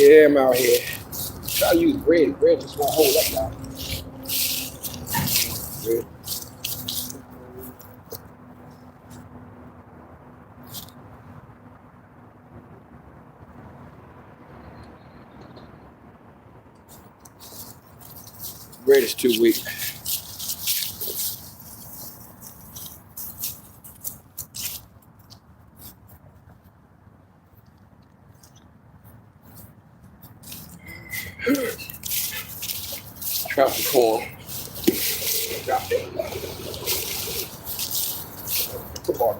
Yeah, I'm out here. Try to use bread. Bread just won't hold up, y'all. Bread. Bread is too weak. Drop the corn. Drop it. Come on.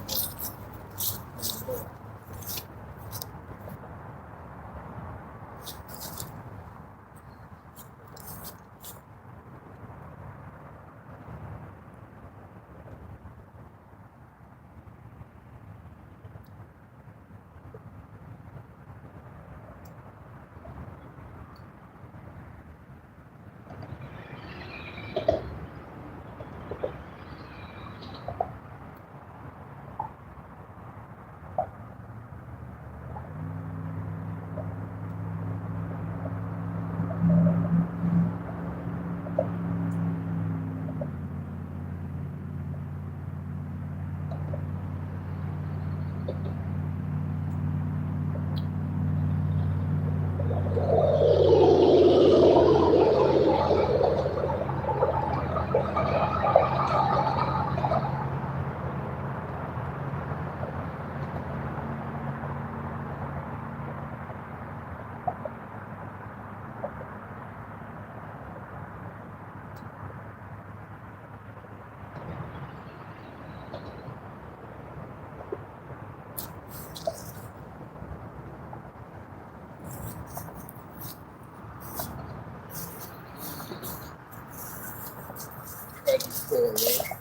Corn, man.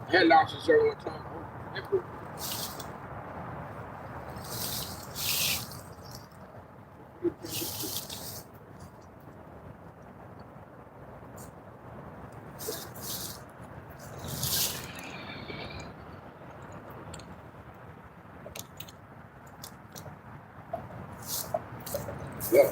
I had lobster serving one time. Yeah.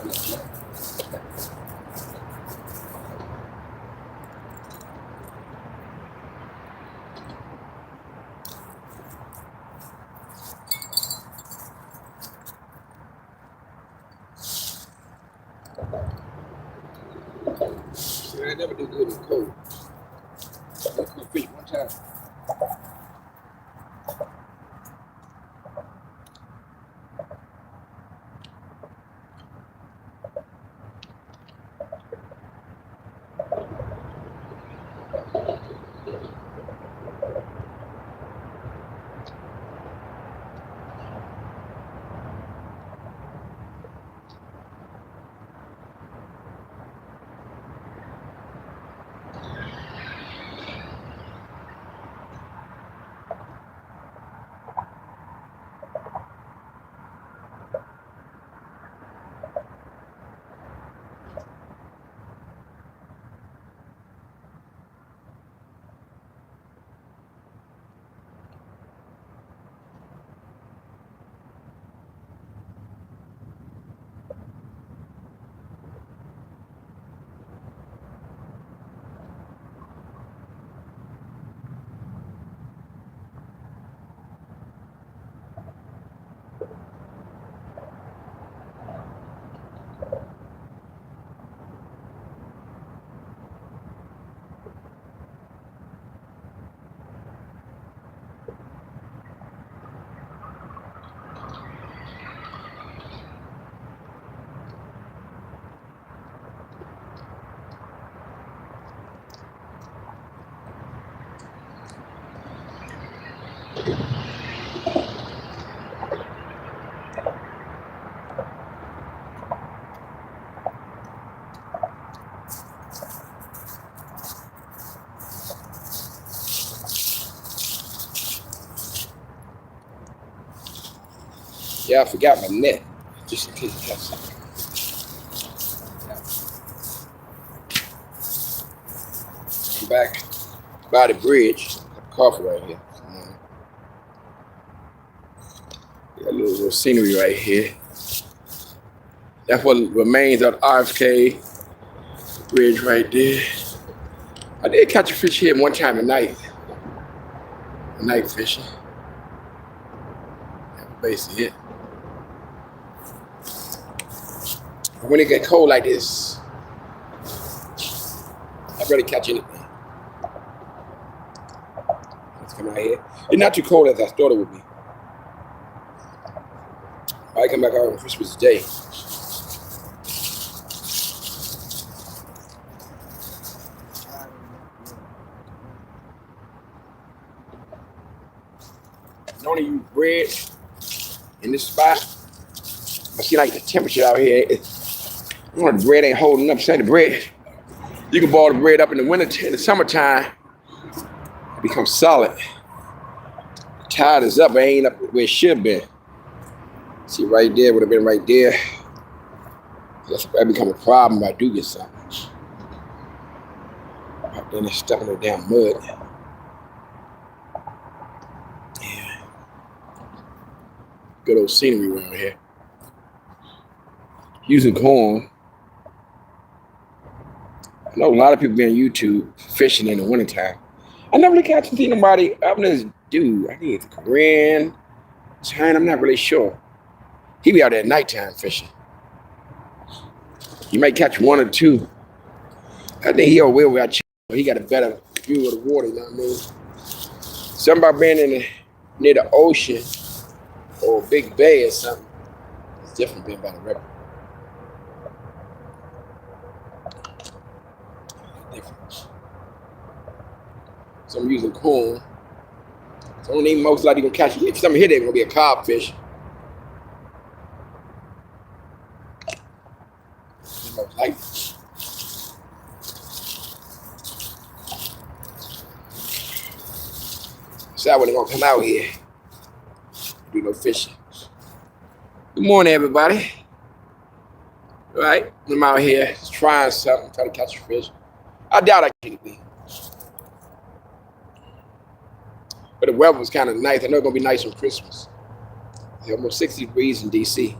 I never do good in cold. I cooked fish one time. Yeah, I forgot my net. Just in case you catch something. I'm back by the bridge. Coffee right here. Got a little scenery right here. That's what remains of RFK bridge right there. I did catch a fish here one time at night. Night fishing. That's basically it. But when it get cold like this, I better catch anything. Let's come out here. It's not too cold as I thought it would be. I come back out on Christmas Day. Don't use bread in this spot. I see like the temperature out here. The bread ain't holding up. Say the bread. You can boil the bread up in the winter, in the summertime. It becomes solid. The tide is up, but it ain't up where it should be. See right there, would have been right there. That become a problem if I do get something. Then it's stuck in the damn mud. Yeah. Good old scenery around here. Using corn. I know a lot of people be on YouTube fishing in the wintertime. I never really catch and see nobody other than this dude. I think it's Korean, China, I'm not really sure. He be out there at nighttime fishing. You might catch one or two. I think he over where he got a better view of the water, you know what I mean? Something about being near the ocean or a big bay or something. It's different being by the river. Different. So I'm using corn. So I don't even most likely gonna catch it. If something here, they're gonna be a codfish. Most likely. So when they're gonna come out here, do no fishing. Good morning, everybody. All right, I'm out here just trying something, trying to catch a fish. I doubt I can be. But the weather was kind of nice. I know it's gonna be nice on Christmas. It's almost 60 degrees in DC.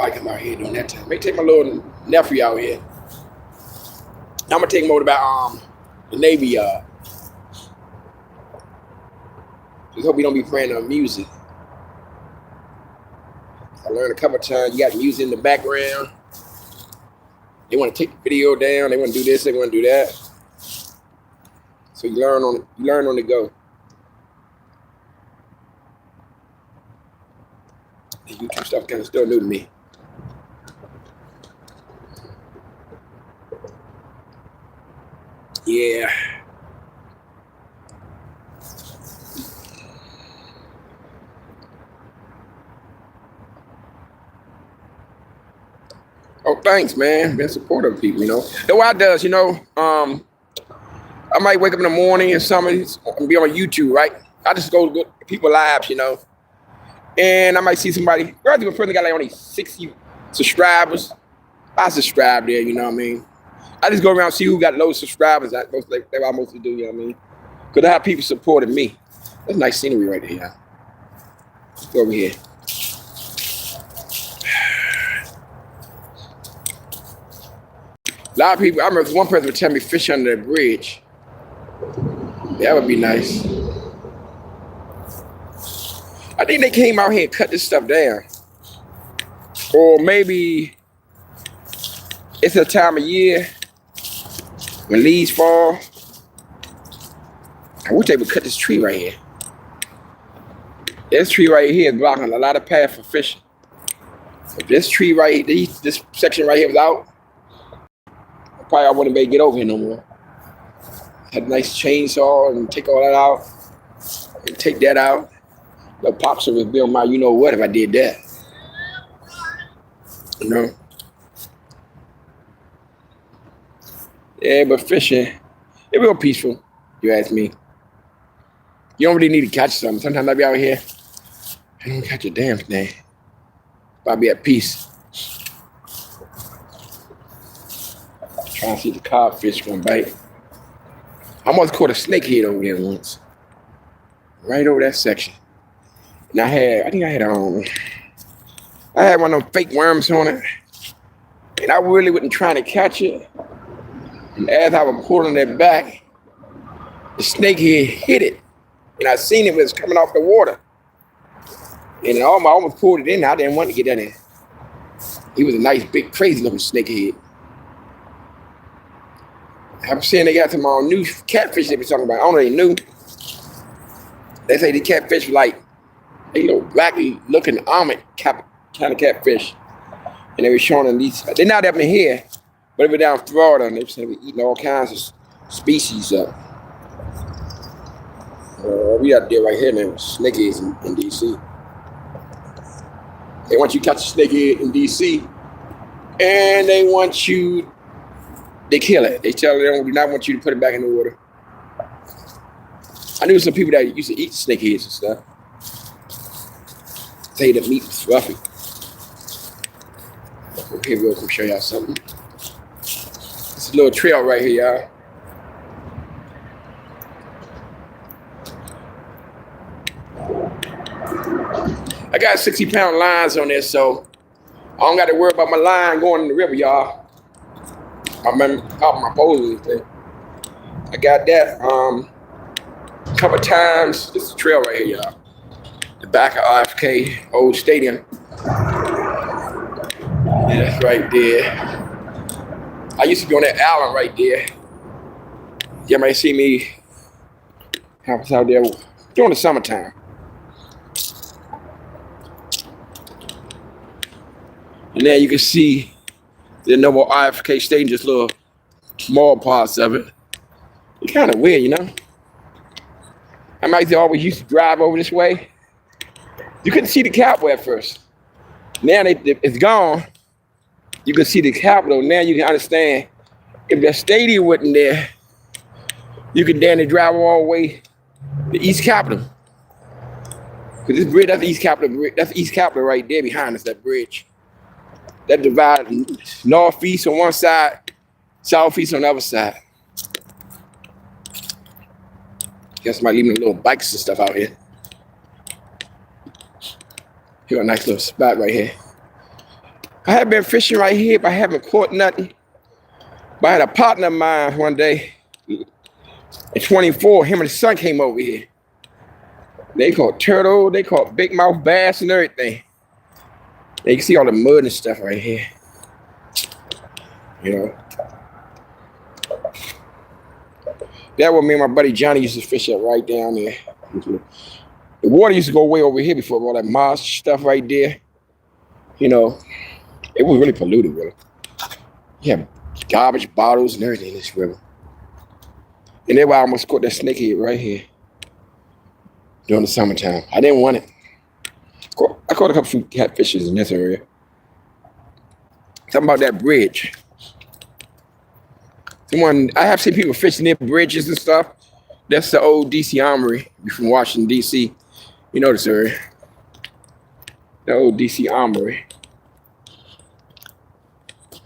I come out here during that time. May take my little nephew out here. I'm gonna take him over to the Navy Yard. Just hope we don't be playing no music. I learned a couple of times you got music in the background. They want to take the video down. They want to do this. They want to do that. So you learn on the go. The YouTube stuff kind of still new to me. Yeah. Oh, thanks, man. Been supportive of people, you know. That's what I does, you know. I might wake up in the morning or something and be on YouTube, right? I just go to people lives, you know. And I might see somebody, a person got like only 60 subscribers. I subscribe there, you know what I mean? I just go around and see who got low subscribers. That's what I mostly do, you know what I mean? Because I have people supporting me. That's nice scenery right there, y'all. Let's go over here. A lot of people, I remember one person would tell me fish under the bridge. That would be nice. I think they came out here and cut this stuff down. Or maybe it's a time of year when leaves fall. I wish they would cut this tree right here. This tree right here is blocking a lot of path for fishing. If this tree right here, this section right here was out, probably I wouldn't be able to get over here no more. Had a nice chainsaw and take all that out. And take that out. The pops would be on my you know what if I did that. You know? Yeah, but fishing, it's real peaceful, you ask me. You don't really need to catch something. Sometimes I be out here I don't catch a damn thing. I'll be at peace. Trying to see the codfish gonna bite. I almost caught a snakehead over there once. Right over that section. And I had one of them fake worms on it. And I really wasn't trying to catch it. And as I was pulling it back, the snakehead hit it. And I seen it when it was coming off the water. And I almost pulled it in. I didn't want to get that in. He was a nice, big, crazy looking snakehead. I'm saying they got some new catfish they be talking about. I don't really knew. They say the catfish like, blacky looking almond kind of catfish. And they were showing them these. They're not up in here, but they were down in Florida and they were eating all kinds of species up. We out there right here now, snakeheads in DC. They want you to catch a snakehead in DC, and they kill it. They tell them they do not want you to put it back in the water. I knew some people that used to eat snakeheads and stuff. Say the meat was fluffy. Okay, we'll come show y'all something. It's a little trail right here, y'all. I got 60-pound lines on there, so I don't got to worry about my line going in the river, y'all. I'm popping my poles and everything. I got that a couple times. This is a trail right here, y'all. The back of RFK old stadium. Yeah, that's right there. I used to be on that island right there. You might see me out there during the summertime. And then you can see the noble RFK stadium, just little small parts of it. It's kind of weird, you know? I might say always used to drive over this way. You couldn't see the Capitol at first. Now it's gone. You can see the Capitol. Now you can understand if that stadium wasn't there, you could then drive all the way to East Capitol. Because this bridge, that's East Capitol. That's East Capitol right there behind us, that bridge. That divides northeast on one side, southeast on the other side. Guess somebody leaving little bikes and stuff out here. Here, a nice little spot right here. I have been fishing right here, but I haven't caught nothing. But I had a partner of mine one day, in 24, him and his son came over here. They caught turtle, they caught big mouth bass and everything. And you can see all the mud and stuff right here. You know. That was me and my buddy Johnny used to fish up right down there. The water used to go way over here before all that moss stuff right there. You know, it was really polluted, really. You have garbage bottles and everything in this river. And that's why I almost caught that snakehead right here during the summertime. I didn't want it. I caught a couple of catfishes in this area. Something about that bridge. I have seen people fishing near bridges and stuff. That's the old DC Armory. You're from Washington, DC. You know this area. The old DC Armory.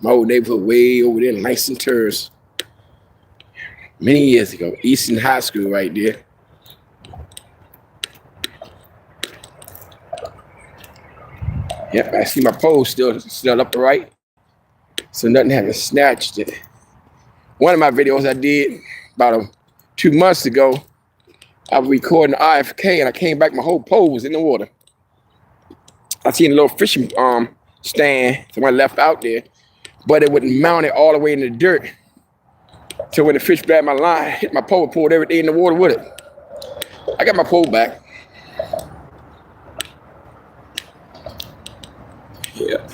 My old neighborhood way over there, nice and terrace. Many years ago, Easton High School right there. Yep, I see my pole still up the right. So nothing haven't snatched it. One of my videos I did about 2 months ago, I was recording RFK and I came back, my whole pole was in the water. I seen a little fishing stand, someone left out there, but it wouldn't mount it all the way in the dirt. So when the fish grabbed my line, hit my pole, pulled everything in the water with it. I got my pole back. Yeah.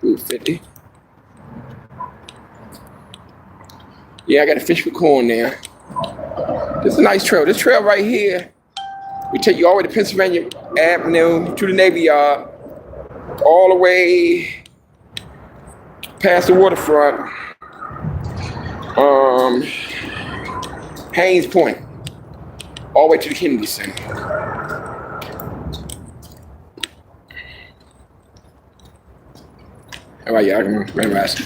250. Yeah, I got to fish for corn now. This is a nice trail. This trail right here, we take you all the way to Pennsylvania Avenue, to the Navy Yard, all the way past the waterfront, Haynes Point, all the way to the Kennedy Center. All right, y'all can memorize.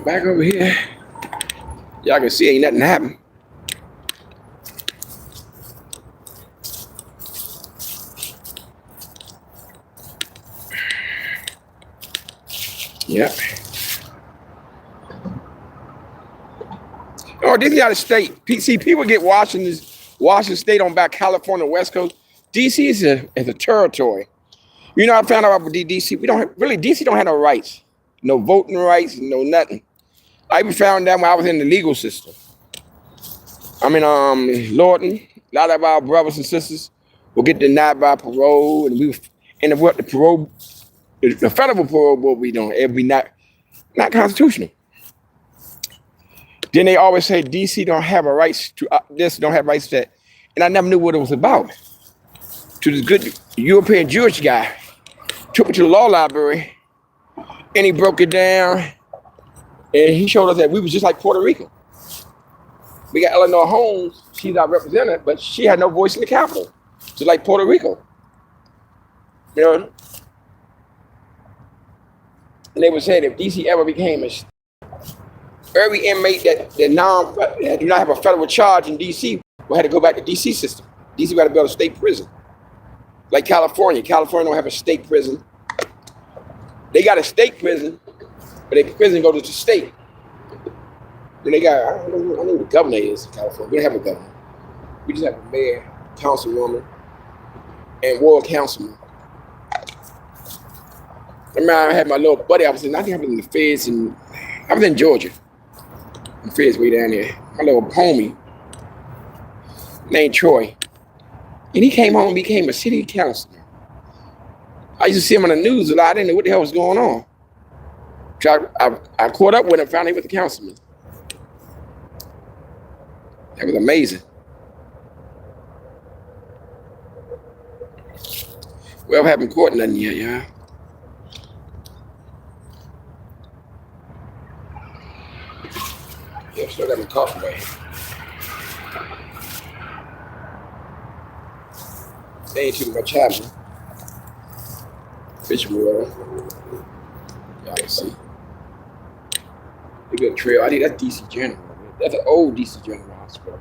Back over here. Y'all can see ain't nothing happened. Yep. Oh, this is out of state. See, people get Washington State on back California, West Coast. DC is a territory. You know, I found out about DC. We don't DC don't have no rights, no voting rights, no nothing. I even found that when I was in the legal system. I mean, Lorton, a lot of our brothers and sisters will get denied by parole, and what the parole, the federal parole board we doing, it be not constitutional. Then they always say DC don't have a rights to this, don't have rights to that, and I never knew what it was about. To this good European Jewish guy, took me to the law library, and he broke it down, and he showed us that we was just like Puerto Rico. We got Eleanor Holmes, she's our representative, but she had no voice in the Capitol, just like Puerto Rico. You know? And they were saying if DC ever became every inmate that do not have a federal charge in DC will have to go back to DC system. DC got to build a state prison. Like California. California don't have a state prison. They got a state prison, but their prison goes to the state. Then they got, I don't know who the governor is in California. We don't have a governor. We just have a mayor, councilwoman, and ward councilman. I remember I had my little buddy, I think I was in the feds, and I was in Georgia. The feds way down there. My little homie, named Troy. And he came home and became a city councilor. I used to see him on the news a lot. I didn't know what the hell was going on. So I caught up with him, found he was the councilman. That was amazing. Well, I haven't caught nothing yet, y'all. Yeah, still got my coffee right here. They ain't too much happening. Fish water. Y'all can see. They built a trail. I think that's DC General. That's an old DC General Hospital.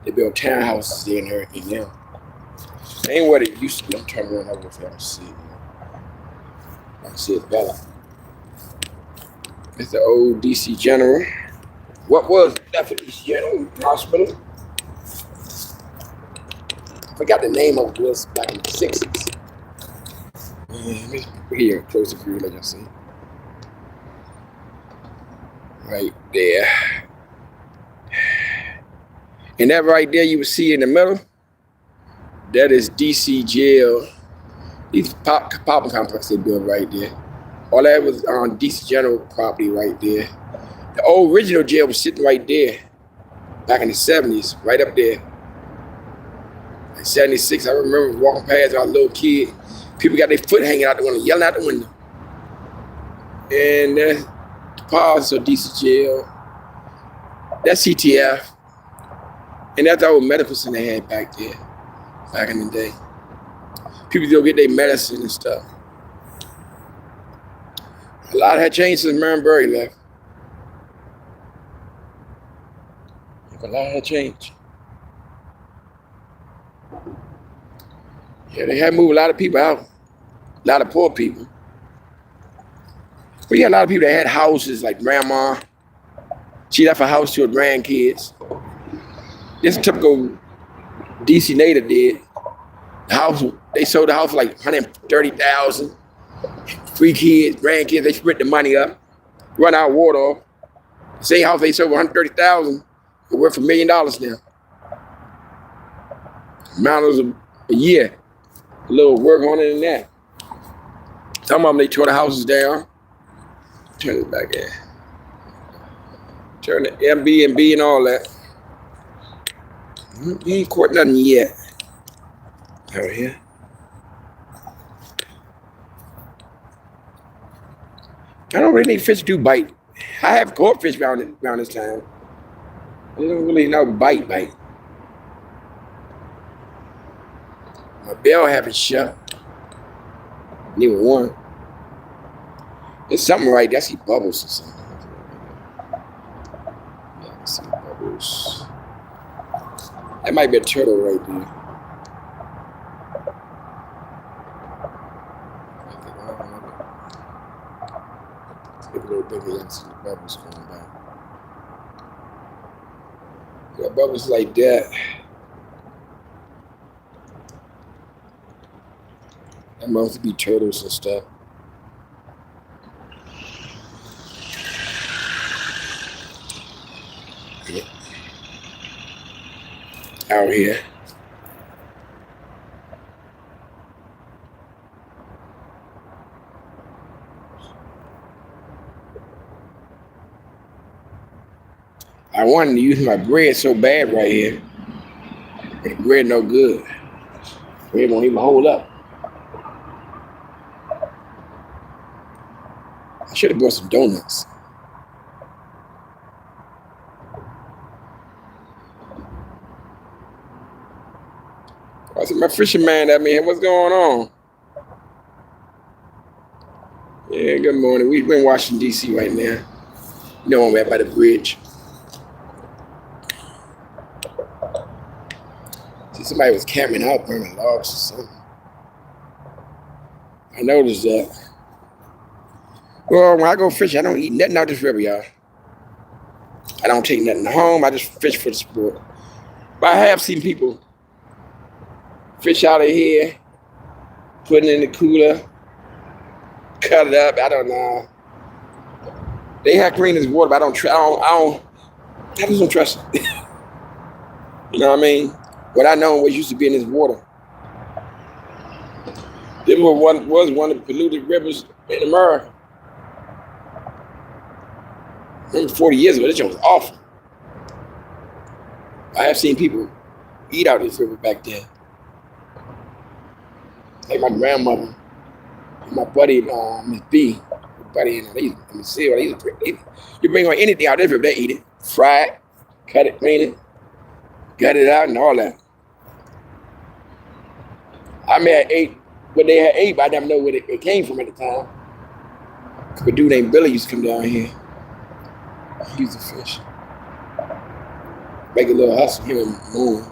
They built townhouses there and everything now. They ain't what it used to be. I'm trying to run over if y'all can see it. I can see it better. It's the old DC General. What was definitely DC General Hospital? I forgot the name of it, was back in the 60s. Here, closer for you, let you see. Right there. And that right there you will see in the middle, that is DC jail. These apartment complex they built right there. All that was on DC General property right there. The old original jail was sitting right there, back in the 70s, right up there. In 76, I remember walking past our little kid. People got their foot hanging out the window, yelling out the window. And that's the parts of DC jail. That's CTF. And that's the old medical center they had back there, back in the day. People go get their medicine and stuff. A lot had changed since Marion Berry left. A lot had changed. Yeah, they had moved a lot of people out. A lot of poor people. But you got a lot of people that had houses, like grandma. She left a house to her grandkids. This typical DC native did. The house, they sold the house for like $130,000. 3 kids, grandkids, they split the money up, run out water off. The same house they sold for $130,000, it worth $1 million now. Amount was a year. A little work on it and that. Some of them, they tore the houses down. Turn it back in. Turn the Airbnb and all that. You ain't caught nothing yet. Out here. I don't really think fish do bite. I have caught fish around this time. I don't really know bite. My bell haven't shut. Neither one. There's something right there. I see bubbles or something. Yeah, I see bubbles. That might be a turtle right there. Make it a little bigger. You can see the bubbles going by. Yeah, bubbles like that. That must be turtles and stuff. Yeah. Out here. I wanted to use my bread so bad right here. But the bread no good. Bread won't even hold up. I should have bought some donuts. I said, my fisherman at me. What's going on? Yeah, good morning. We're in Washington, D.C. right now. You know, I'm right by the bridge. See, somebody was camping out, burning logs or something. I noticed that. Well, when I go fishing, I don't eat nothing out this river, y'all. I don't take nothing home. I just fish for the sport. But I have seen people fish out of here, put it in the cooler, cut it up. I don't know. They have clean this water, but I just don't trust it. You know what I mean? What I know was used to be in this water. This was one of the polluted rivers in America. Maybe 40 years ago, this shit was awful. I have seen people eat out this river back then. Like my grandmother, and my buddy, Miss B, my buddy, you bring on anything out of this river, they eat it. Fry it, cut it, clean it, gut it out, and all that. I may have ate what they had ate, but I never know where it came from at the time. A dude named Billy used to come down here. He used to fish. Make a little hustle, him and Moon.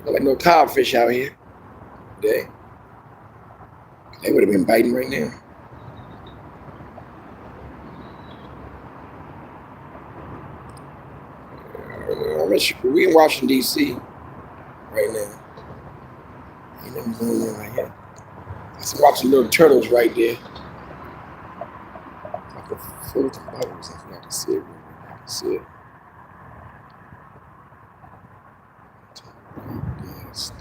Like no codfish out here today. They would have been biting right now. We in Washington, D.C. right now. Ain't nothing going on right here. I was watching little turtles right there. Like the floating bubbles. I forgot to see it. I can see it. Yes.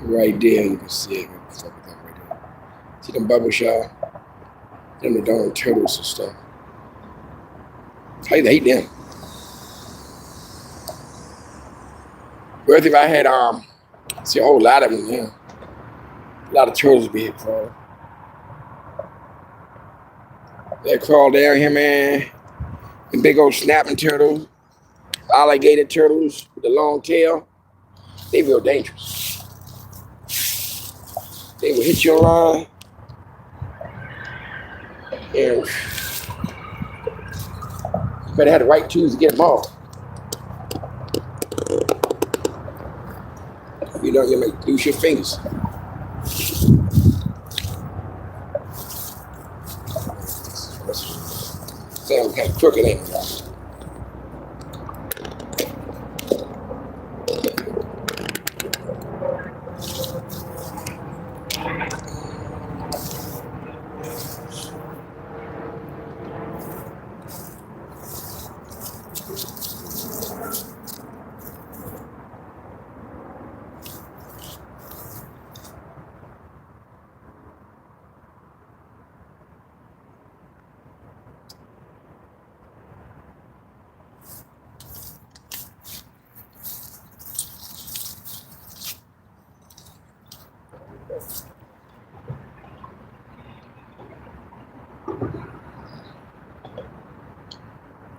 Right there, you can see it. Right there. See them bubbles, y'all? Them the darn turtles and stuff. How they eat them? But if I had see a whole lot of them, yeah. A lot of turtles be here crawling. They crawl down here, man. The big old snapping turtles, alligator turtles with the long tail. They real dangerous. They will hit your line. And you better have the right tools to get them off. You know, you might lose your fingers. Sound kind of crooked, ain't it?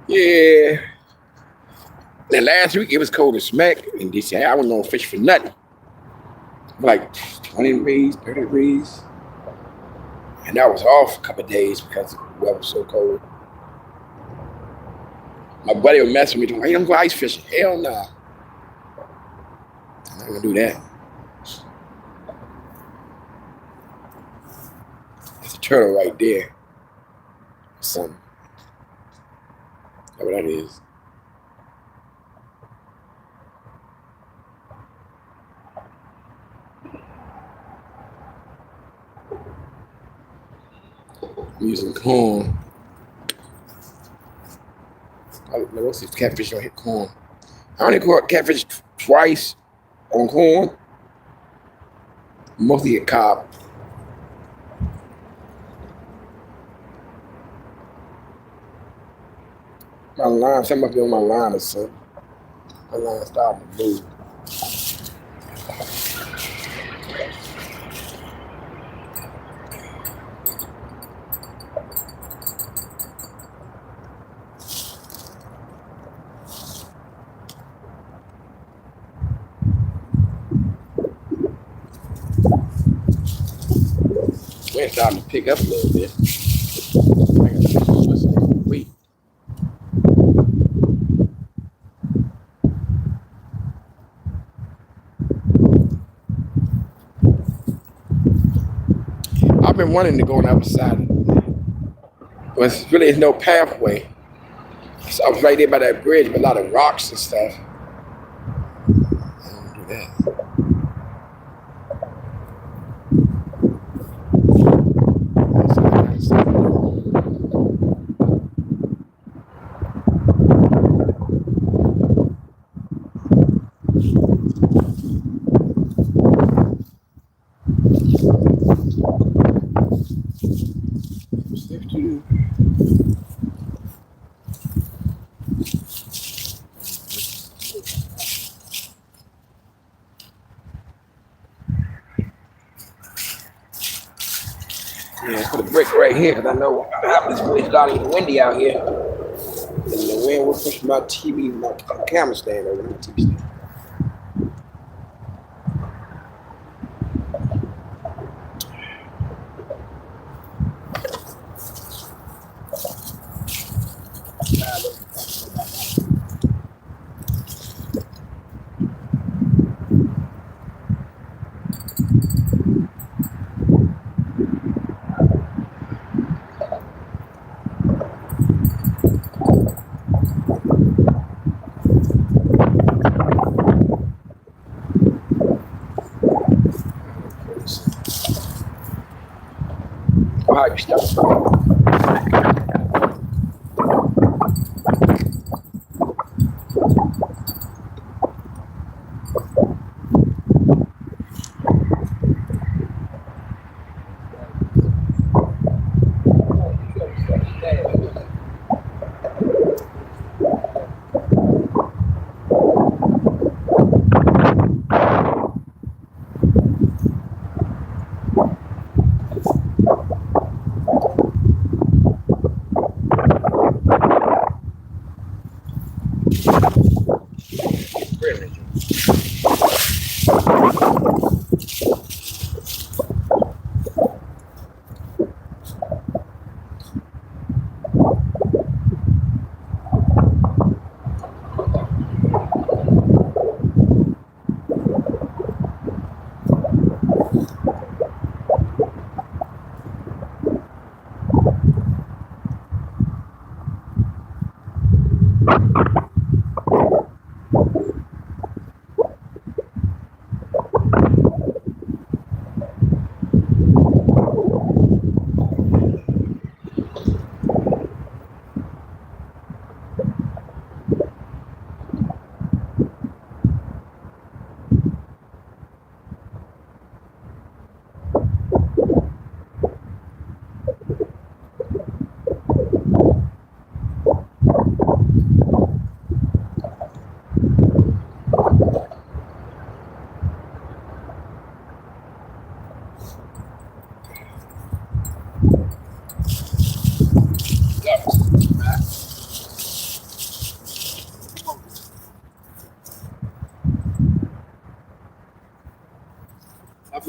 Yeah. Then last week it was cold as smack, and they said I wasn't gonna fish for nothing. Like 20 degrees, 30 degrees. And I was off a couple of days because the weather was so cold. My buddy was messing with me, why you don't go ice fishing? Hell nah. I'm not gonna do that. There's a turtle right there. Something. That's what that is. I'm using corn. Let's see if catfish don't hit corn. I only caught catfish twice on corn. Mostly hit cob. My line, something must be on my line or something. My line starting to move. We're starting to pick up a little bit. Wait. I've been wanting to go on the other side, but really there's no pathway. So I was right there by that bridge with a lot of rocks and stuff. I don't do that. Yeah, put a brick right here because I know it's starting to get windy out here. And the wind will push my TV, my camera stand over my TV stand.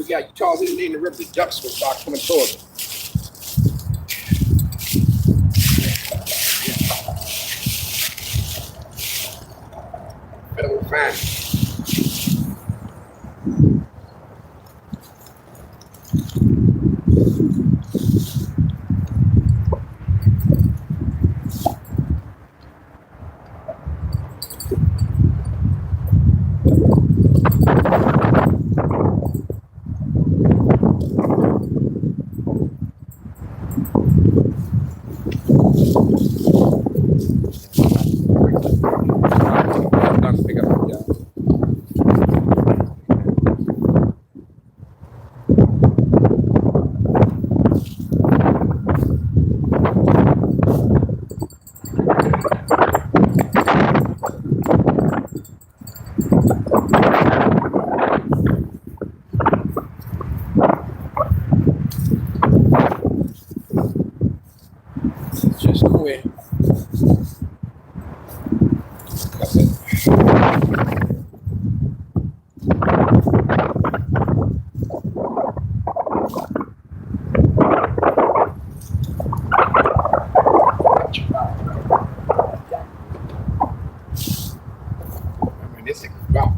got Utah in the river, the ducks will start coming towards it. Better we'll find it. Just quit. This thing is wow.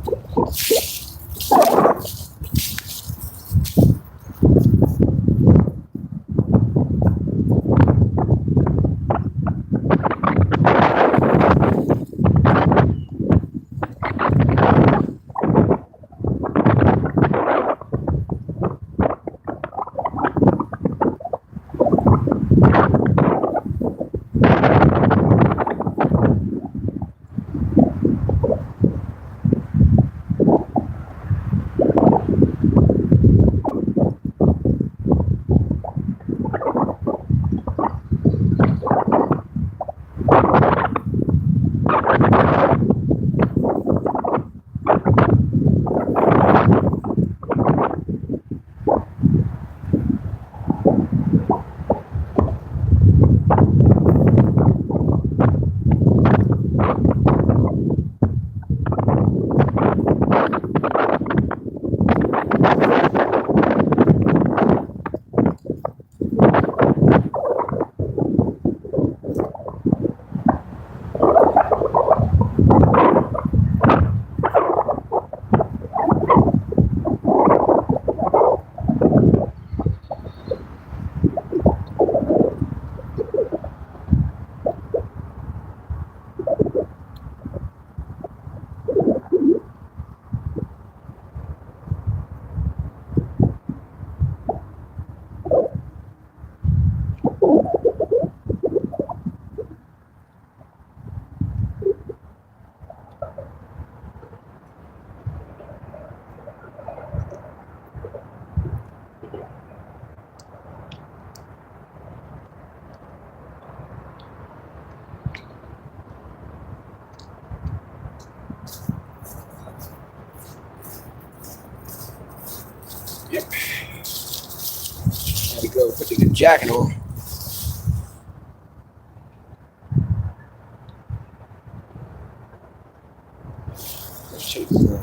Yep. Had to go put the jacket on. Let's check this out.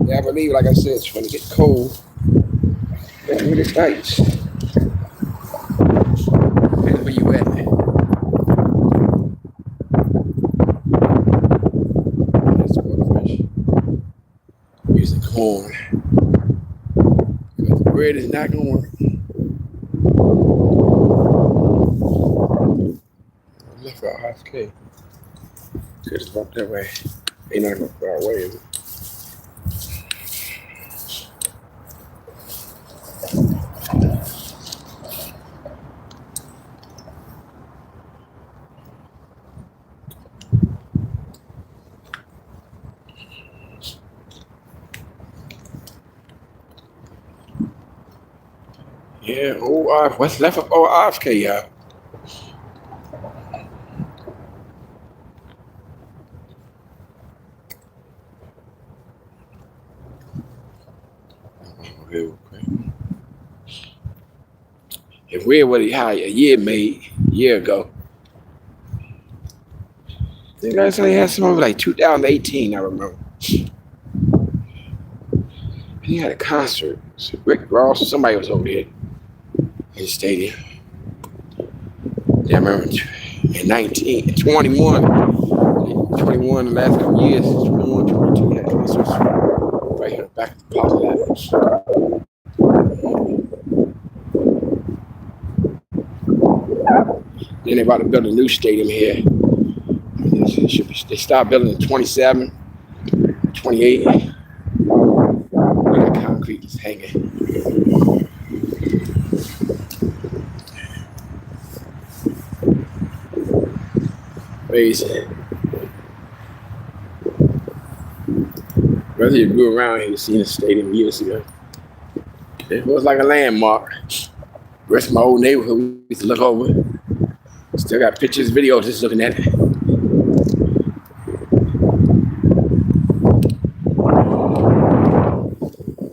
Yeah, I believe, like I said, it's going to get cold. It's really nice. And where you at? That's waterfish. Here's the corn. But the bread is not going to work. I left for RFK. Could just walk that way. Ain't not going far away, is it? Yeah, what's left of RFK, y'all? Real quick. If we're what how a year made a year ago. I think I said he had something like 2018, I remember. He had a concert. So Rick Ross, somebody was over there in the stadium. Yeah, I remember in 21, the last couple years, 21, 22, he had concerts right here back at the Plaza Lounge. Then they about to build a new stadium here. They stopped building in 27, 28. Where that concrete is hanging. Crazy. Whether you grew around here, you seen the stadium years ago. It was like a landmark. The rest of my old neighborhood, we used to look over. Still got pictures, videos, just looking at it.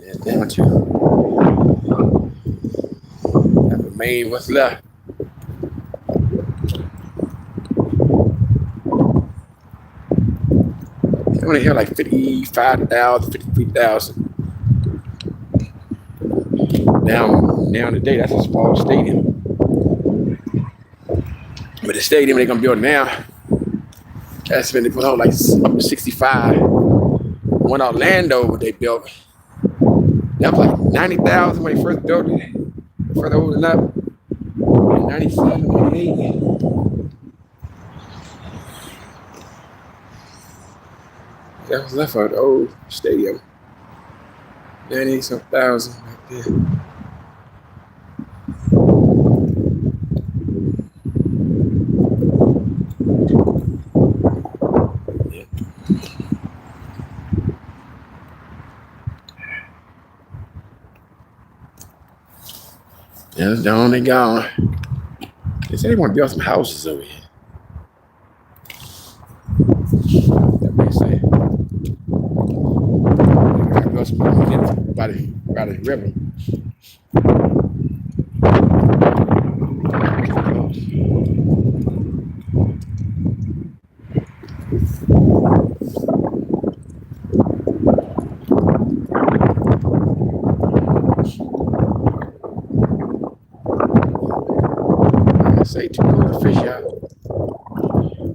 Yeah, down to that remain what's left. They only had like 55,000, 53,000. Now today, that's a small stadium. But the stadium they're gonna build now, that's been they put out like up to 65. One Orlando, what they built, that was like 90,000 when they first built it. Further holding up, 97, 98. That was left of the old stadium. 90-some thousand right there. Yeah, it's down, they gone. They said they want to build some houses over here. That makes sense. They got to build some houses by the river. Say too cold to fish, y'all.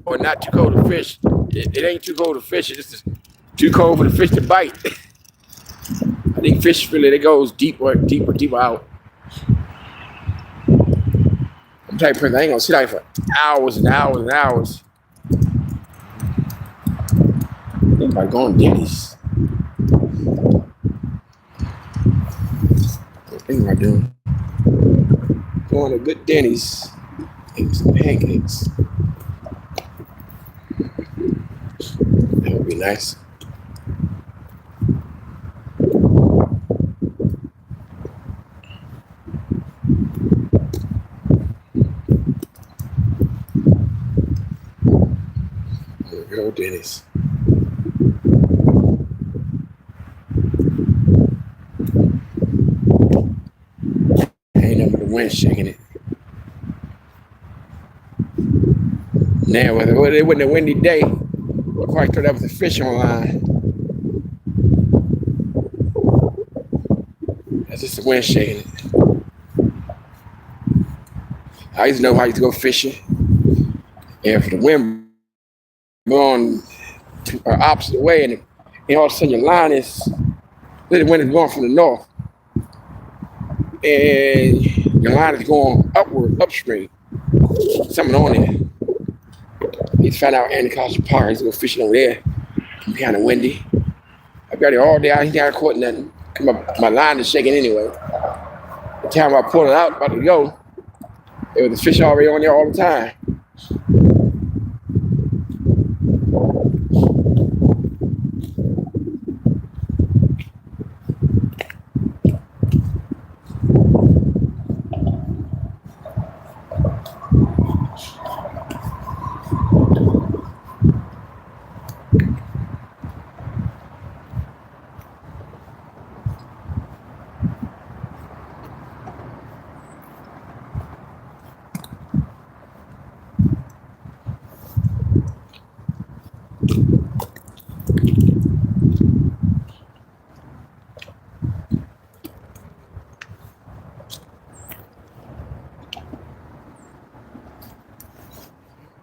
Or not too cold to fish. It ain't too cold to fish. It's just too cold for the fish to bite. I think fish really, it goes deeper out. I'm the type of person, I ain't gonna sit out for hours and hours and hours. Everybody going to Denny's. What thing am I doing? Going to good Denny's. Eat some pancakes. That would be nice. Good old Denny's. Ain't nothing but the wind shaking it. Now, it wasn't a windy day, I probably thought that was a fish online. That's just the wind shaking it. I used to know how I used to go fishing. And if the wind blowing opposite way, and all of a sudden your line is, the wind is blowing from the north, and your line is going upward, upstream. Something on there. He's found out Anacostia Park. He's go fishing over there. It's kind of windy. I got it all day. I ain't got caught nothing. My line is shaking anyway. The time I pulled it out, about to go, there was a fish already on there all the time.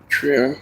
Trail.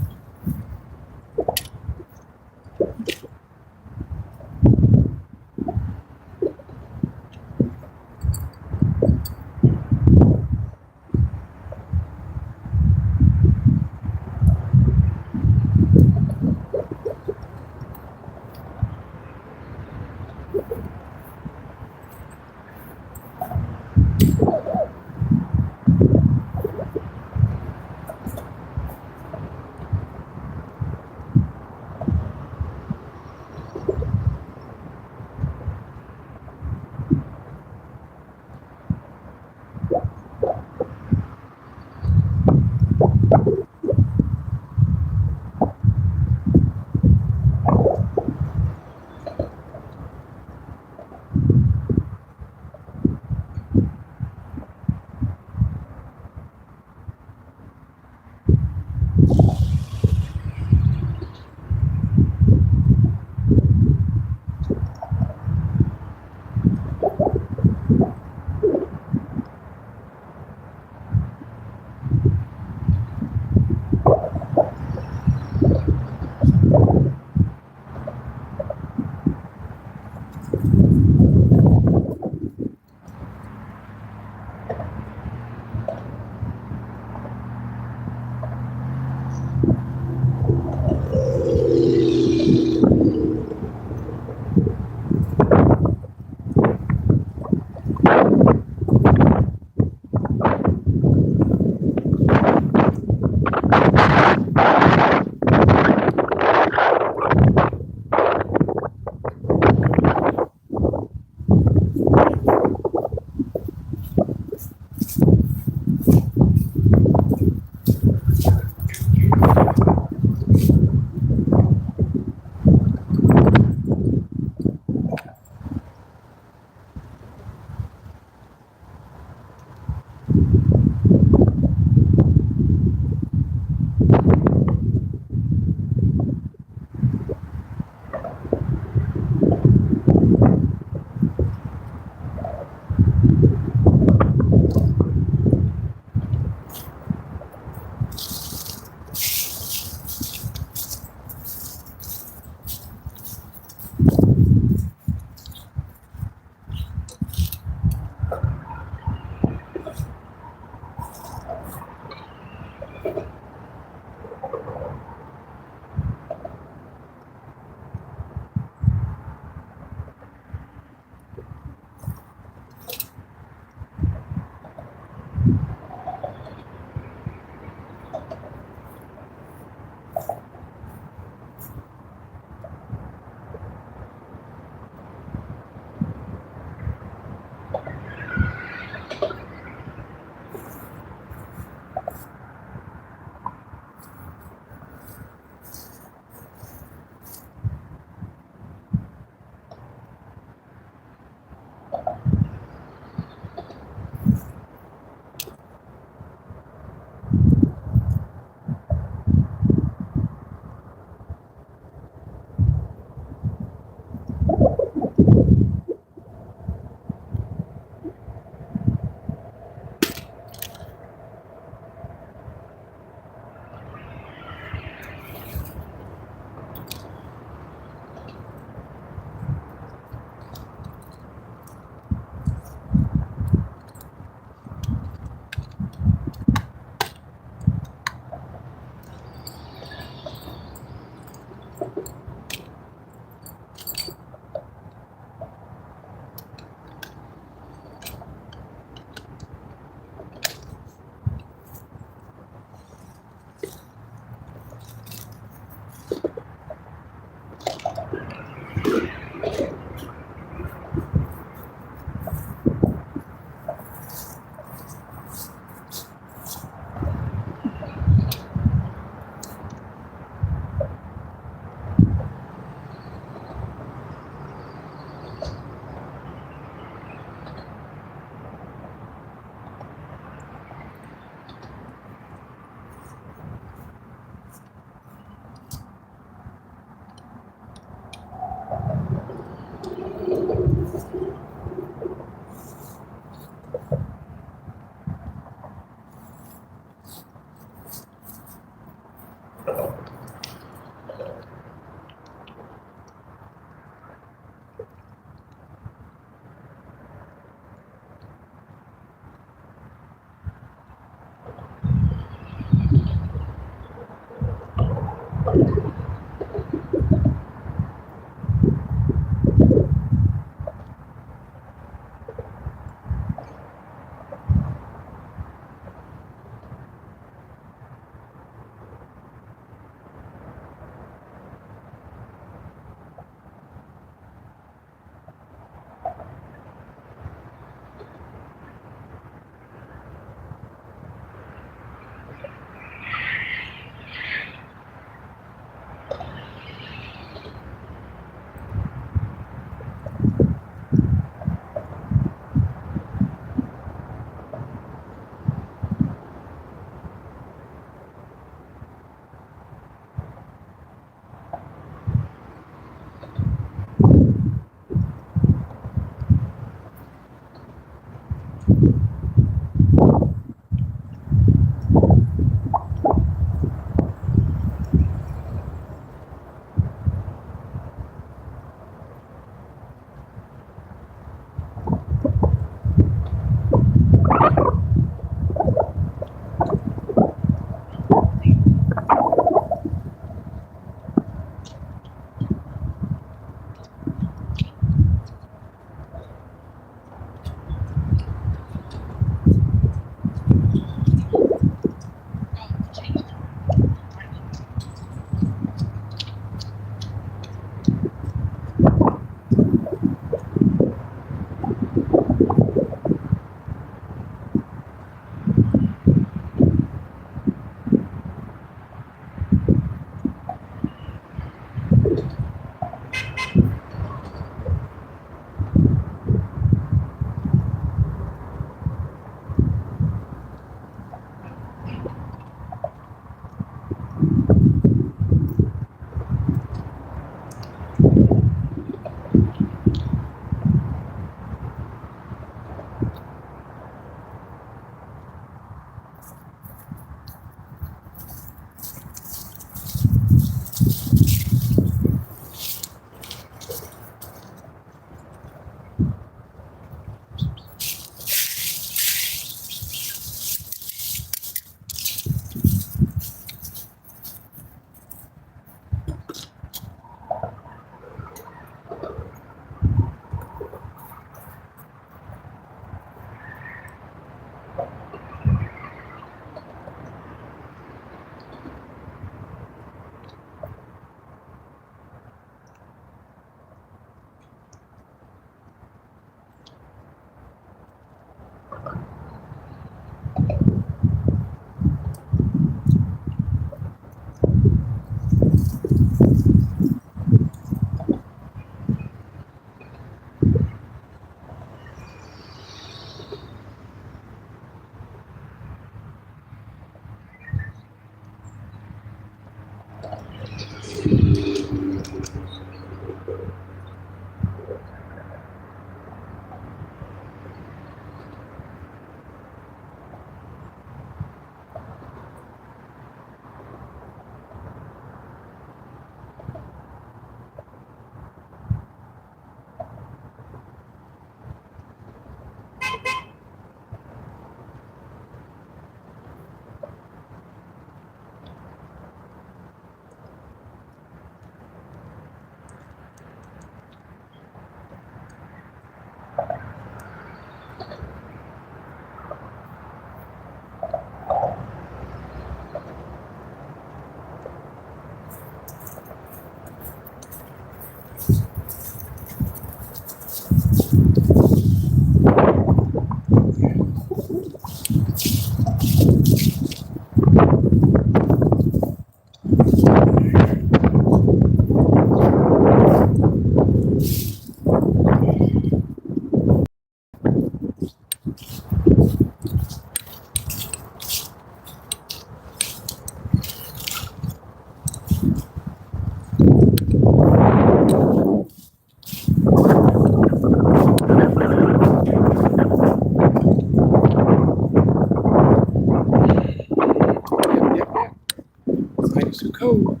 It's too cold.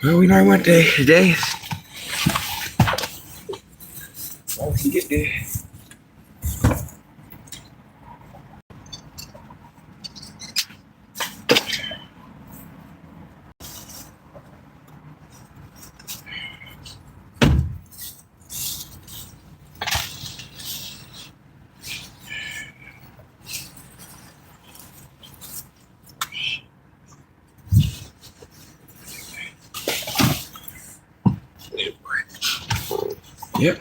Well, we know one day today. Well, we can get there. Yep.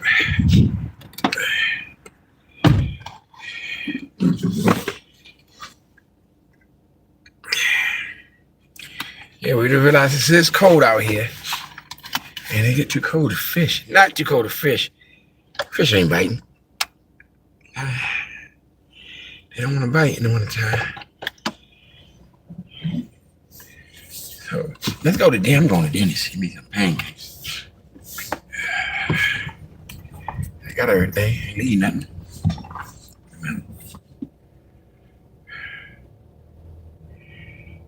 Yeah, we didn't realize it's cold out here. And it get too cold to fish. Not too cold to fish. Fish ain't biting. They don't want to bite in the wintertime. So let's go to dinner. I'm going to dentist. Give me some pancakes. I got everything. Ain't need nothing.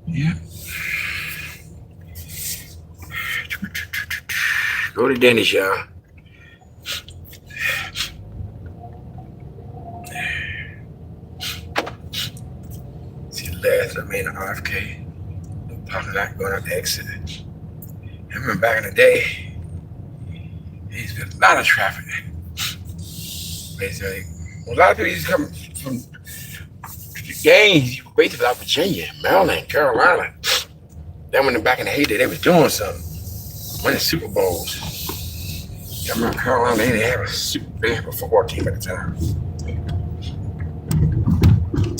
Yeah. Go to dentist, y'all. See the last remain of RFK. Parking lot going out the exit. I remember back in the day, there used to be a lot of traffic. Basically, a lot of people used to come from the games, basically out Virginia, Maryland, Carolina. Then when back in the heyday, they was doing something. Winning Super Bowls. I remember Carolina, they didn't have a football team at the time.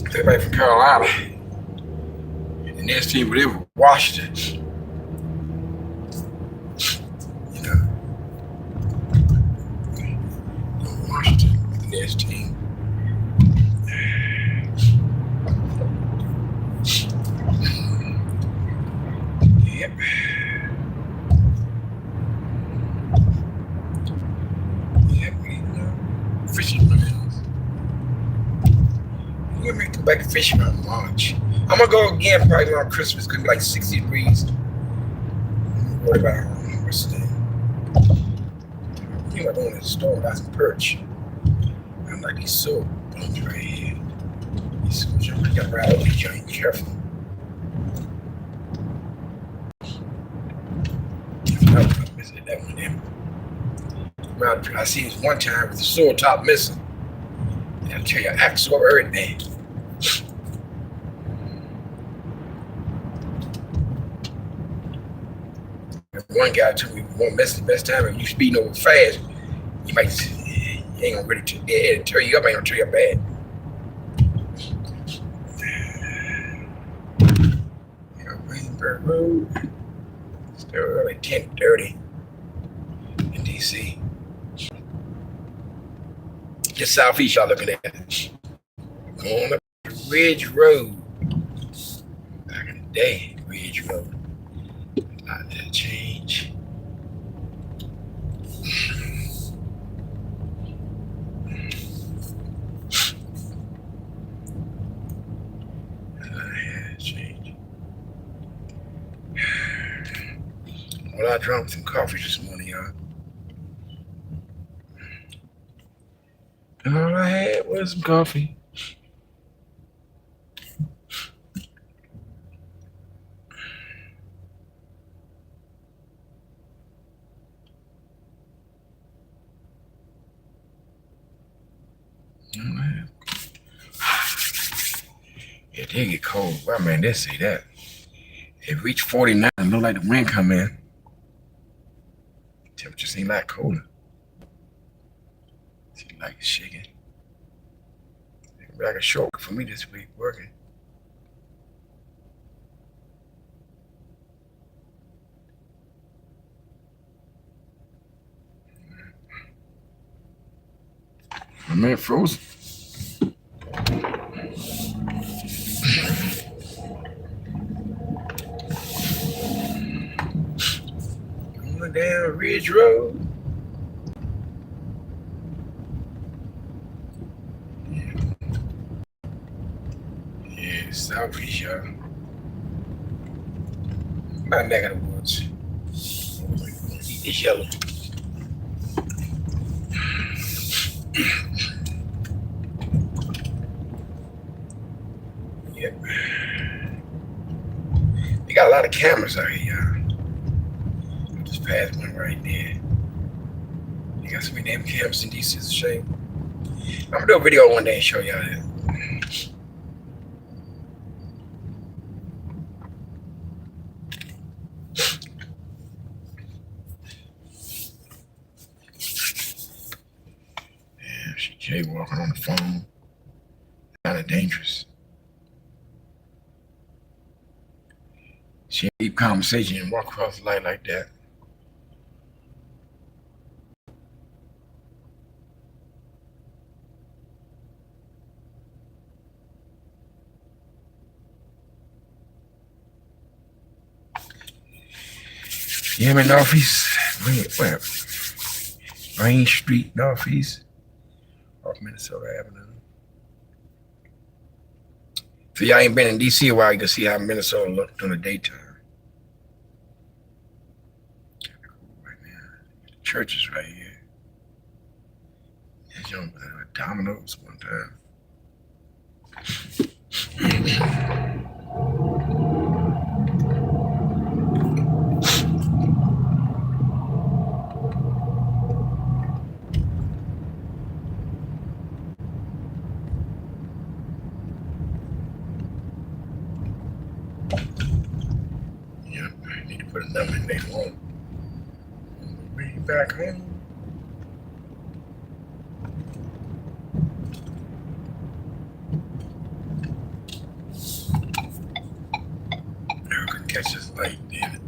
Everybody from Carolina. The next team was Washington. You know. Washington, the next team. fishing around March. I'm gonna go again probably around Christmas. It's gonna be like 60 degrees. What about what's the name? I think I'm going to the store and got some perch. I like these soap bones right here. These soap, you gotta ride over these joints. Be careful. I missed that one there. I seen this one time with the sword top missing. And I'll tell you, I absorb everything. One guy told me, "Won't miss the best time if you speeding over fast. You ain't gonna really tear you up. Ain't gonna tear you up bad." Greenberg Road. Still early 10:30 in DC. Just southeast, y'all looking at. Going up Ridge Road. Back in the day, Ridge Road. A lot of that change. Well, I drank some coffee this morning, y'all. And all I had was some coffee. Yeah, they get cold. Well, man, they say that. It reached 49 and look like the wind come in. Temperature seem like colder. Seem like it's shaking. It's like a short for me this week working. My man frozen. Going down Ridge Road. Yeah, southeast, y'all. My neck of the woods. Eat this yellow. Yep. They got a lot of cameras out here, y'all. I just passed one right there. They got so many damn cameras in DC, it's a shame. I'm gonna do a video one day and show y'all that. Damn, she jaywalking on the phone. Kind of dangerous. She ain't deep conversation and walk across the light like that. Yeah, I'm in Northeast. Where? Main Street, Northeast, off Minnesota Avenue. So y'all ain't been in DC a while, you can see how Minnesota looked during the daytime. Right now, the church is right here. There's young Domino's one time. Yep, I need to put a number in their phone. Bring you back home. Never could catch this light, damn it.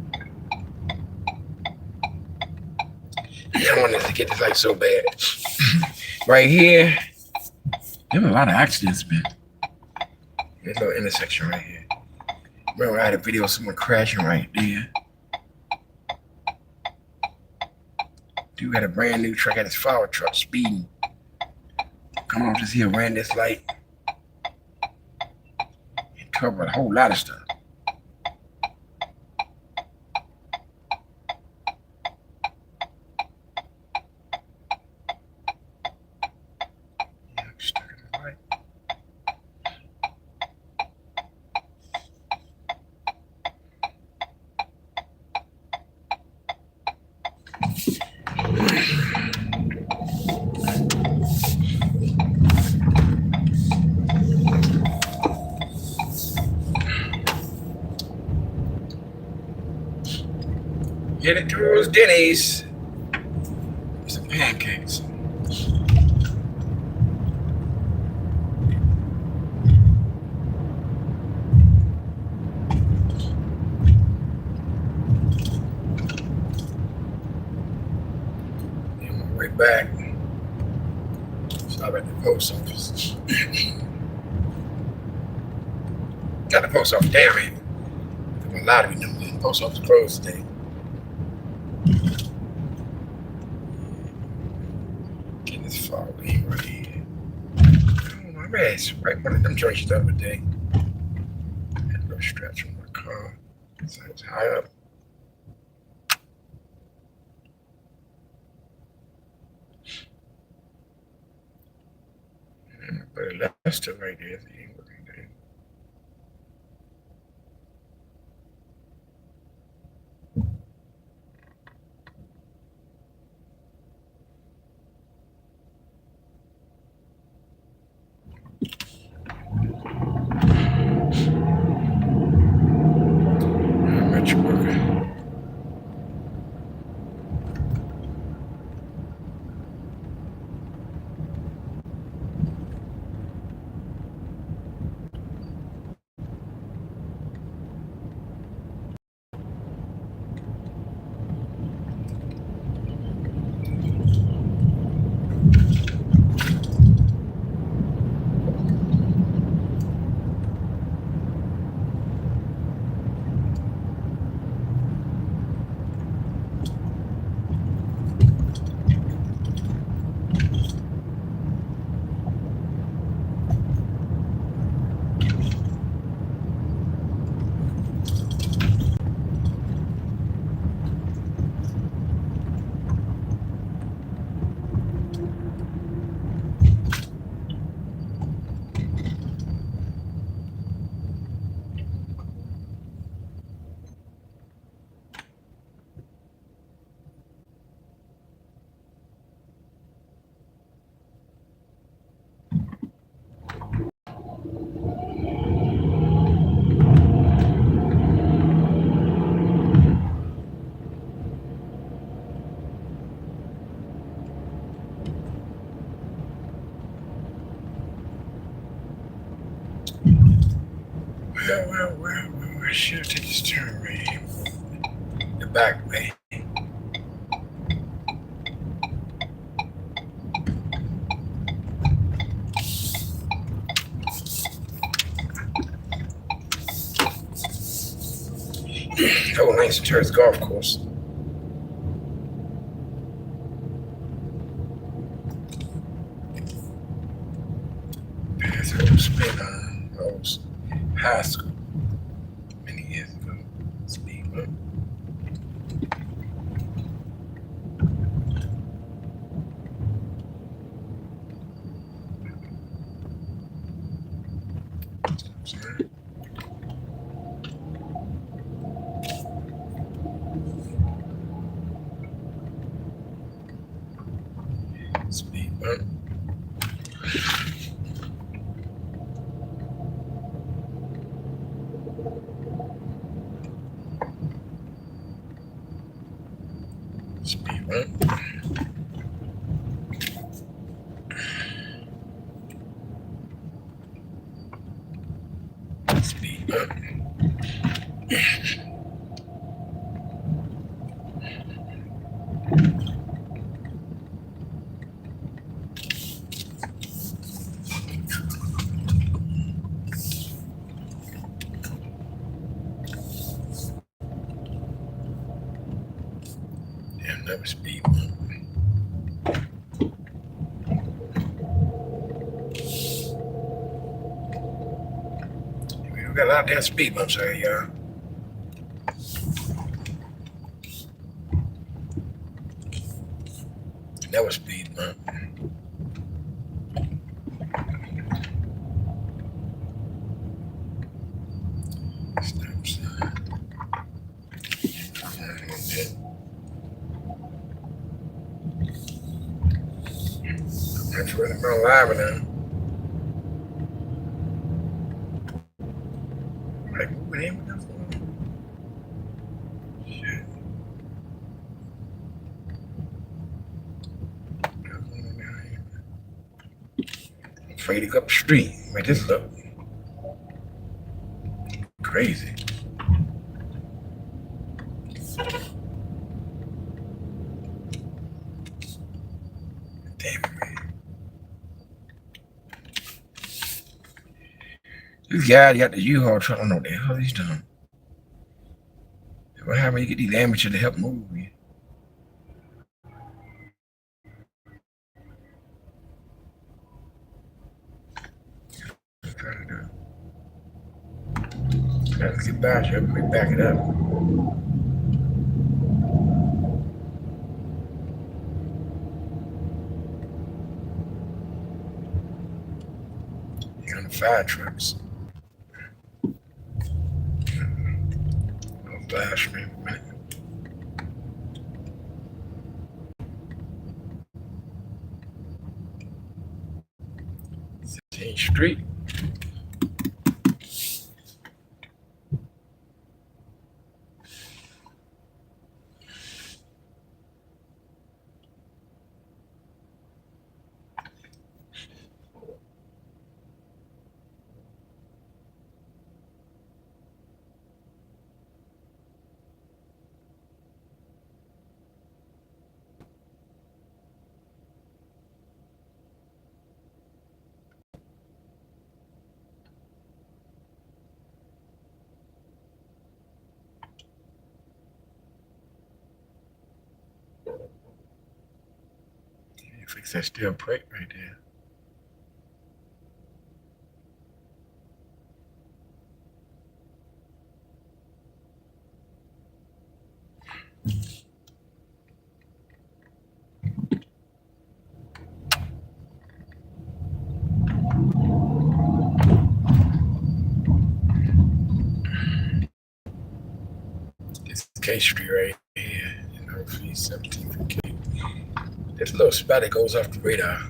I wanted to get this light so bad. Right here, there's a lot of accidents, man. There's a little intersection right here. Remember, I had a video of someone crashing right there. Dude had a brand new truck, had his fire truck speeding. Come on, just here, ran this light. cover a whole lot of stuff. Headed towards Denny's. Some pancakes. On my way back, stop at the post office. Got the post office. Damn it. There's a lot of them. The post office closed today. Getting this far away right here. Oh, my man, it's right one of them joints the other day. I had to go stretch on my car. So it's high up. But Lester right there. Well, I should take this turn right here. The back way. Oh, nice Terrace golf course. Pass over spin on those high school many years ago. Speed bump. Sorry. Speed bump. Speed bump. Speed bump. Another speed bump. We got a lot of damn speed bumps out here, y'all. That was speed bump. Stop sign. That's where I'm live now. Like, moving in. Shit. I'm afraid to go up the street. Make this look crazy. Damn it, man. This guy got the U-Haul truck. I don't know what the hell he's doing. What happened? You get these amateurs to help move you. Trying to do. Let's get back here. Let me back it up. You're on the fire trucks. Don't flash me a minute. 16th Street. Fix that steel plate right there. This K Street right here, you know, 317 K. This little spot that goes off the radar.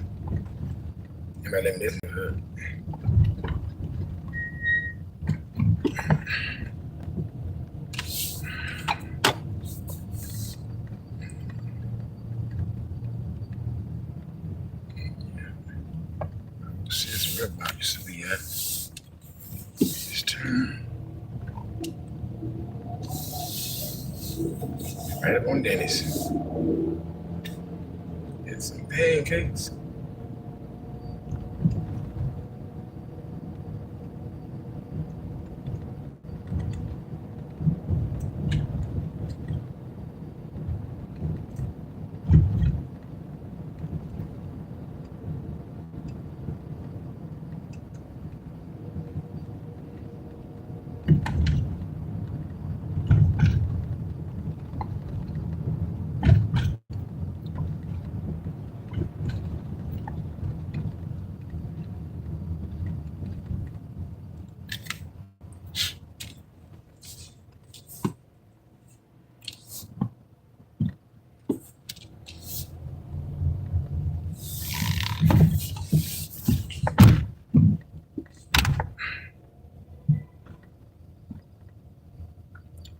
Am I living this neighborhood? See, this real bar used to be at. This turn. Right up on Dennis. Get some pancakes.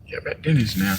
Yeah, back Dennis now.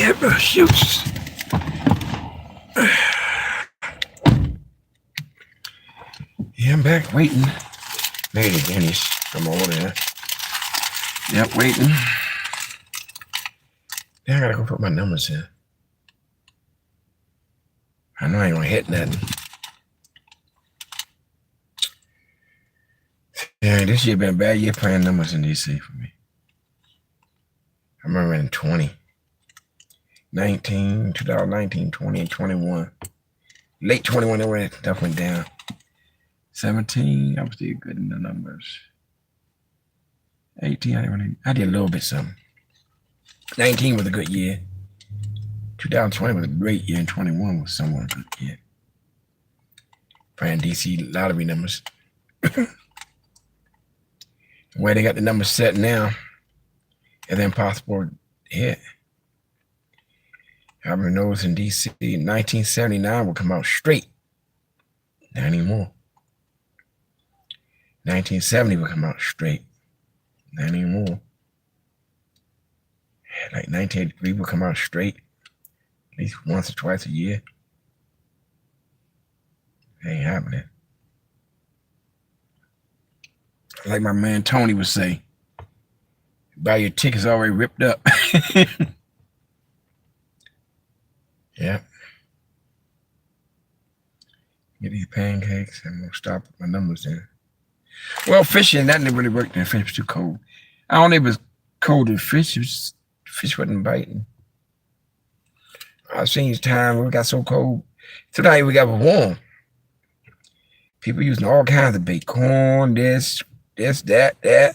Yeah, shoots. Yeah, I'm back waiting. Made it, Dennis. Come over there. Yep, waiting. Now I gotta go put my numbers in. I know I ain't gonna hit nothing. Yeah, this year been a bad year playing numbers in DC for me. I remember in 2019, 20, and 21. Late 21, stuff went down. 17, I was still good in the numbers. 18, I did a little bit something. 19 was a good year. 2020 was a great year, and 21 was somewhat good year. Playing DC lottery numbers. Where they got the numbers set now, it's impossible to hit. I remember those in DC, 1979 would come out straight. Not anymore. 1970 would come out straight. Not anymore. Like 1983 would come out straight. At least once or twice a year. It ain't happening. Like my man Tony would say, buy your tickets already ripped up. Yeah. Get these pancakes and we'll stop my numbers in. Well, fishing, that didn't really work. The fish was too cold. I don't know if it was cold in fish. Fish wasn't biting. I've seen time when we got so cold. Tonight we got warm. People using all kinds of bait. Corn, this, that. And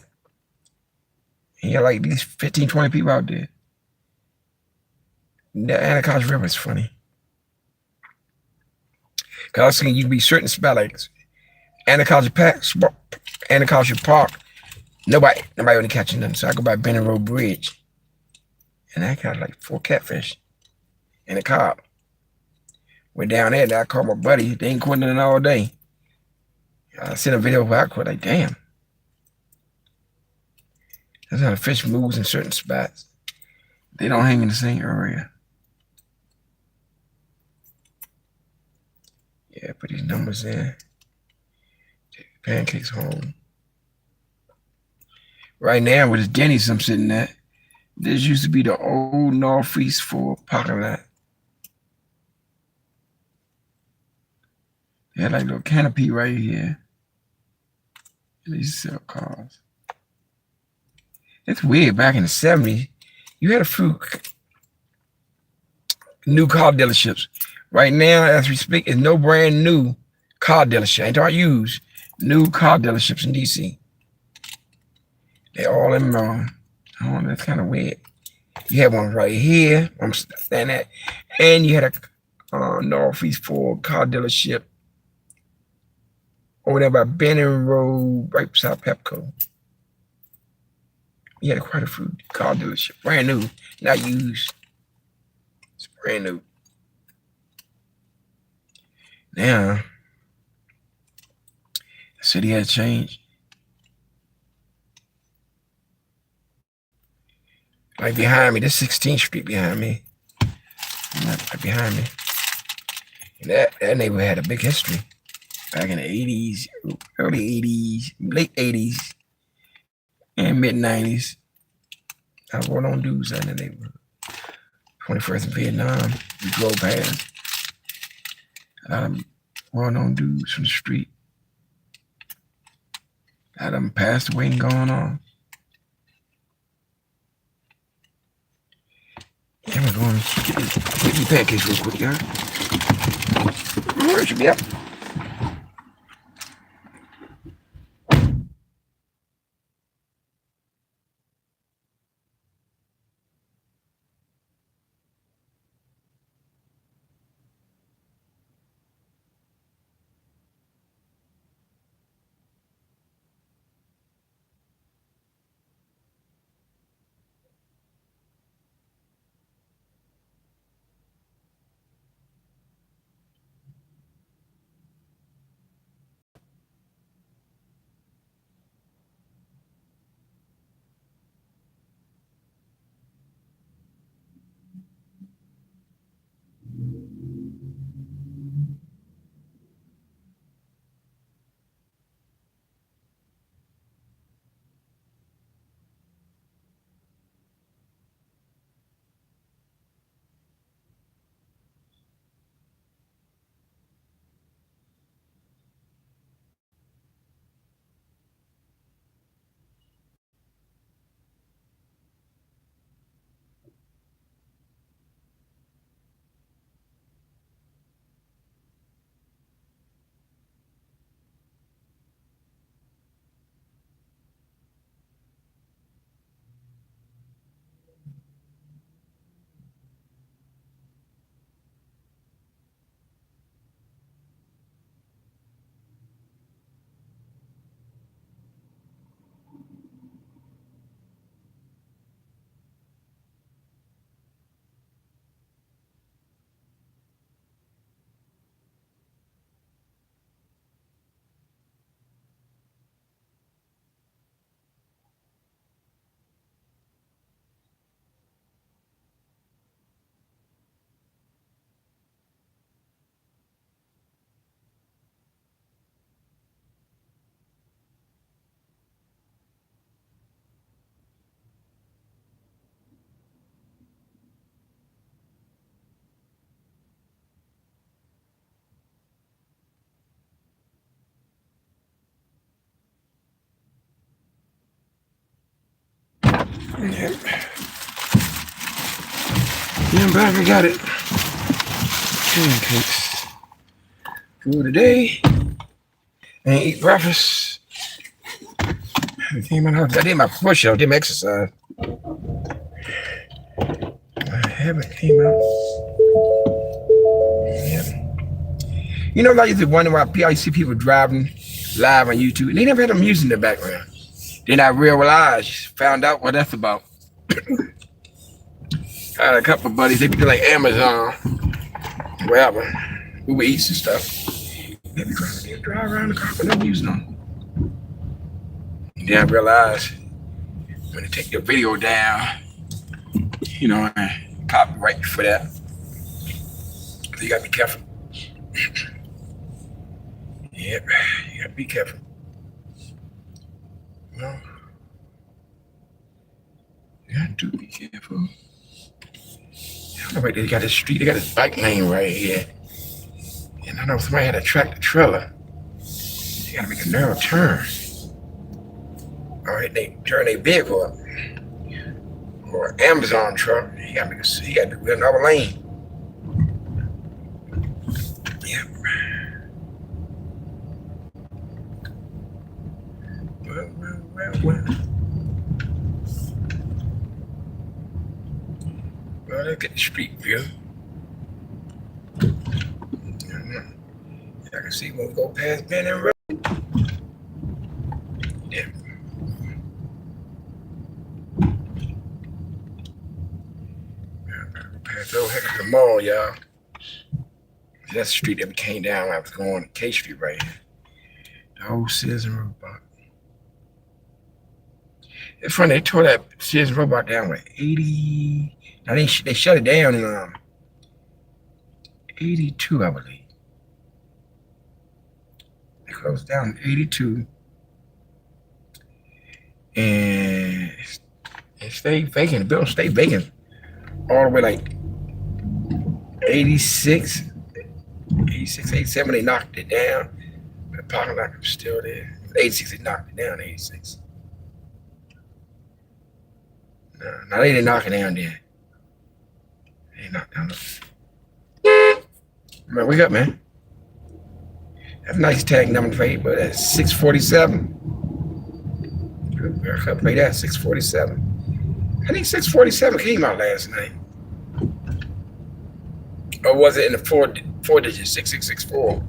you got like at least 15, 20 people out there. The Anaconda River is funny. Because I was thinking you'd be certain spot like Anaconda Park. Nobody really catching them. So I go by Benning Road Bridge. And I got like 4 catfish in a carp. Went down there and I called my buddy. They ain't quitting it all day. I sent a video where I quit, like, damn. That's how the fish moves in certain spots. They don't hang in the same area. Yeah, put these numbers in. Take pancakes home. Right now, with this Denny's I'm sitting at, this used to be the old Northeast 4 parking lot. They had like a little canopy right here. And they sell cars. It's weird. Back in the 70s, you had a few new car dealerships. Right now, as we speak, there's no brand new car dealership. Ain't all used new car dealerships in DC. They're all in oh, that's kind of weird. You had one right here. I'm standing at, and you had a Northeast 4 car dealership over there by Benning Road, right beside Pepco. You had quite a few car dealership, brand new, not used. It's brand new. Now, the city has changed. Right behind me, this 16th Street behind me. Right behind me. And that neighborhood had a big history. Back in the 80s, early 80s, late 80s, and mid 90s. I was going on dudes in the neighborhood. 21st and Vietnam, we drove past. Well-known dudes from the street. A lot of them passed away and gone on. Yeah, we're going to get these pancakes real quick, y'all. Where should be up? Yeah. Yeah, I'm back. I got it. Pancakes for today. I ain't eat breakfast. I came in the house. I did my push-up. Did my exercise. I haven't came out. Yeah. You know, I used to wonder why I see people driving live on YouTube. They never had them music in the background. Then I realized, found out what that's about. I had a couple of buddies. They be like Amazon, wherever. Uber Eats and stuff. They be drive around the car with no music on. And then I realized when they take your video down, you know, copyright for that. So you gotta be careful. Yep, you gotta be careful. Well, you got to be careful. I don't know why they got this street, they got this bike lane right here. And I know somebody had a tractor trailer. You gotta make a narrow turn. All right, they turn their vehicle up. Or an Amazon truck. You gotta do another lane. Yep. Well. Well, let's get the street view. I can see when we go past Benning Road. Yeah. Past old heck of the mall, y'all. That's the street that we came down when I was going to K Street right here. The old Sears and Roebuck. It's funny, they tore that Sears and Roebuck down with 80. Now they shut it down in 82, I believe. They closed down in 82. And it stayed vacant. The building stayed vacant all the way like 86, 87. They knocked it down. The parking lot was still there. 86, they knocked it down. 86. No, they didn't knock it down then. They knocked down. Man, wake up, man. That's a nice tag number plate, but that's 647. I could play that 647. I think 647 came out last night. Or was it in the four digits, 6664?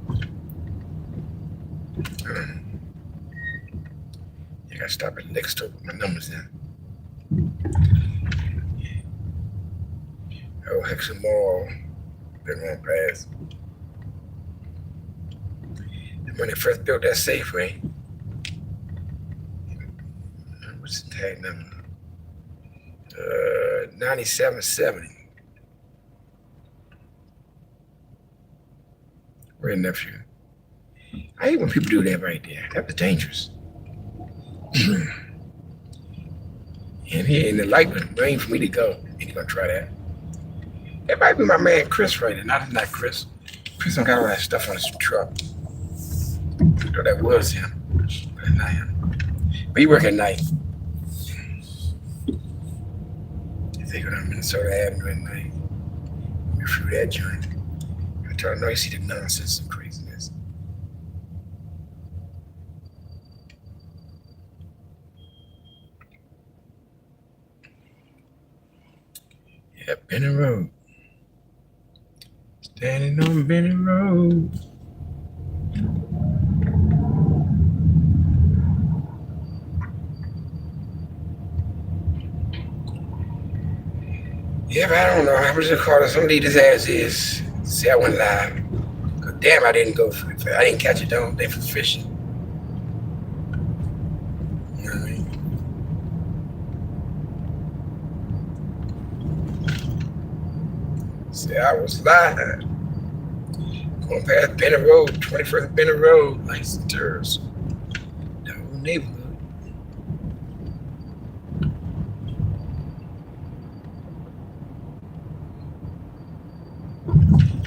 You gotta stop at next to put my numbers in. Oh, Hexham Mall. Been on past. When they first built that Safeway. What's the tag number? 9770. We're in nephew. I hate when people do that right there. That was dangerous. And here in the light was waiting for me to go. Ain't gonna try that. That might be my man Chris right there. Not Chris. Chris don't got all that stuff on his truck. I thought that was him. But not him. But he work at night. They go down Minnesota Avenue at night. We through that joint. I try to know you see the nonsense and craziness. Yeah, Benning Road. Standing on Benning Road. Yeah, but I don't know how much it cost. Some of these ass is. See, I went live. Cause damn, I didn't go for it. I didn't catch it down there for fishing. You know what I mean? See, I was live. Going past Benning Road, 21st Benning Road, nice and tours. The whole neighborhood.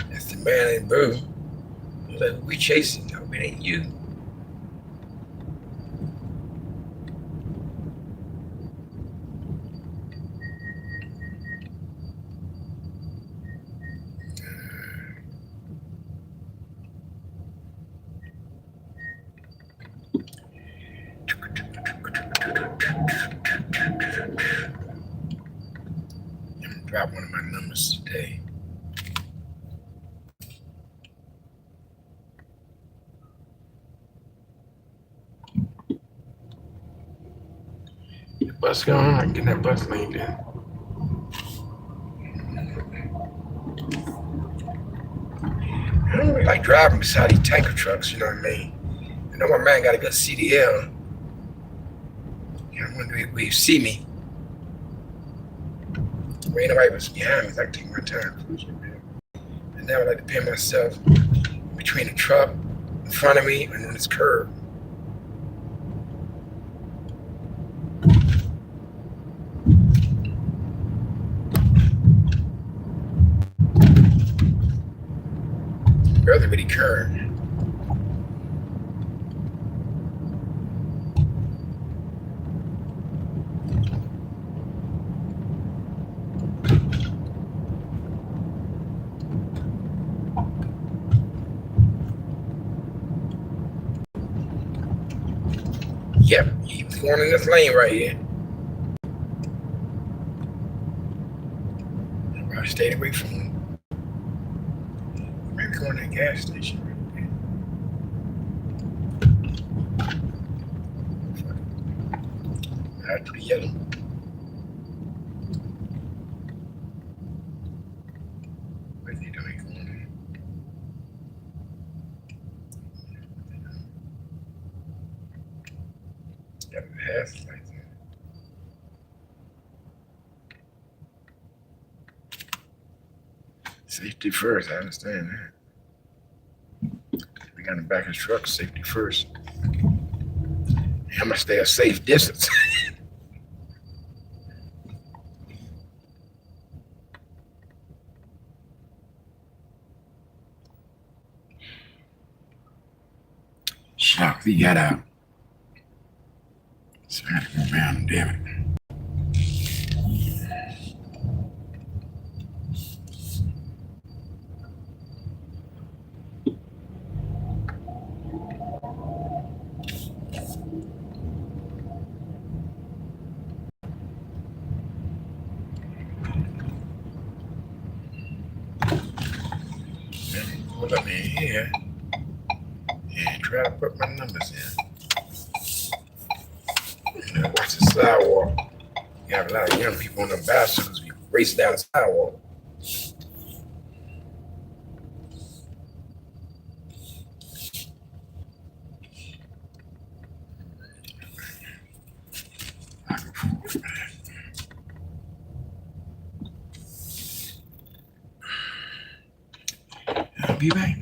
That's the man in blue. Like, we chasing. No, it ain't you. drop one of my numbers today. The bus going on, I can get that bus lane there. I don't really like driving beside these tanker trucks, you know what I mean? I know my man got a good CDL. I wonder if he see me. When nobody was behind me, I can take my time. I never like to pin myself between the truck in front of me and on this curb. Barely really curve. Yep, he's going in this lane right here. I stayed away from him. Maybe going to the gas station right there. After the yellow. Where's he doing? Got the half lights in. Safety first, I understand that. We got in the back of the truck, safety first. I'm gonna stay a safe distance. Shock, he got out. So I had to go around, damn it. Pull up in here and try to put my numbers in. Watch the sidewalk. You have a lot of young people on the bicycles be racing down the sidewalk. I'll be back.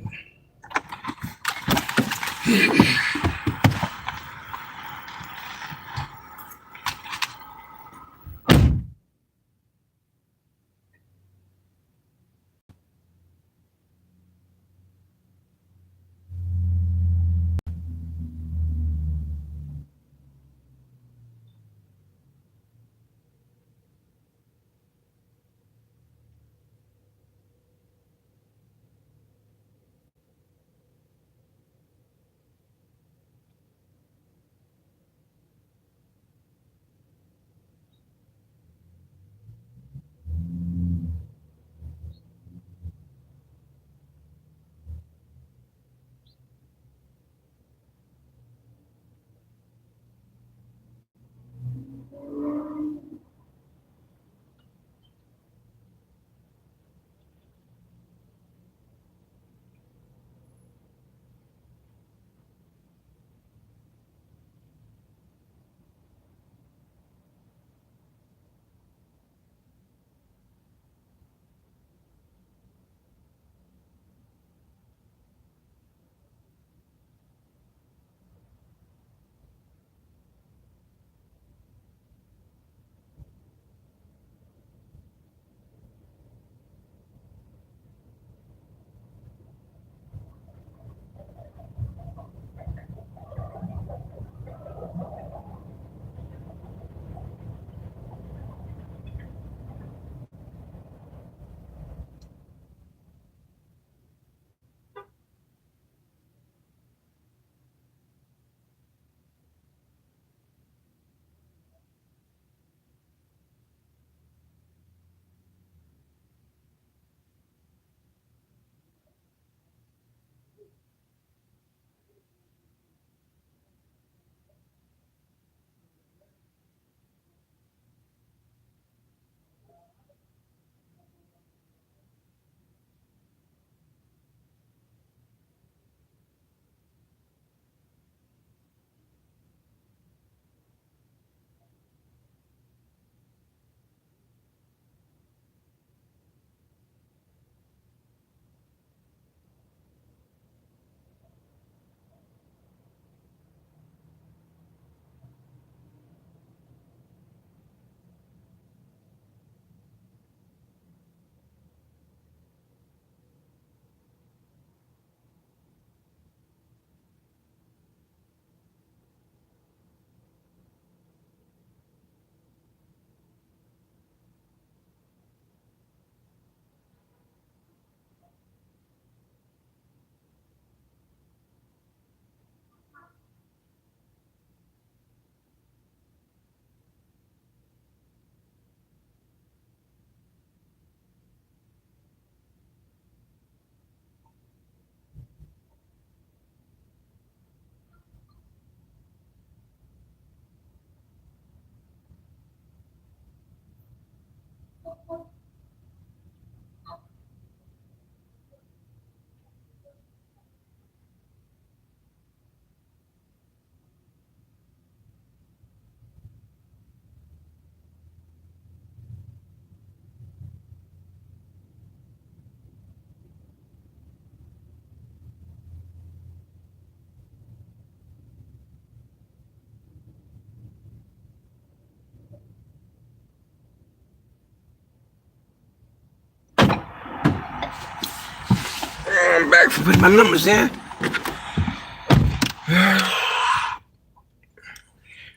work for putting my numbers in.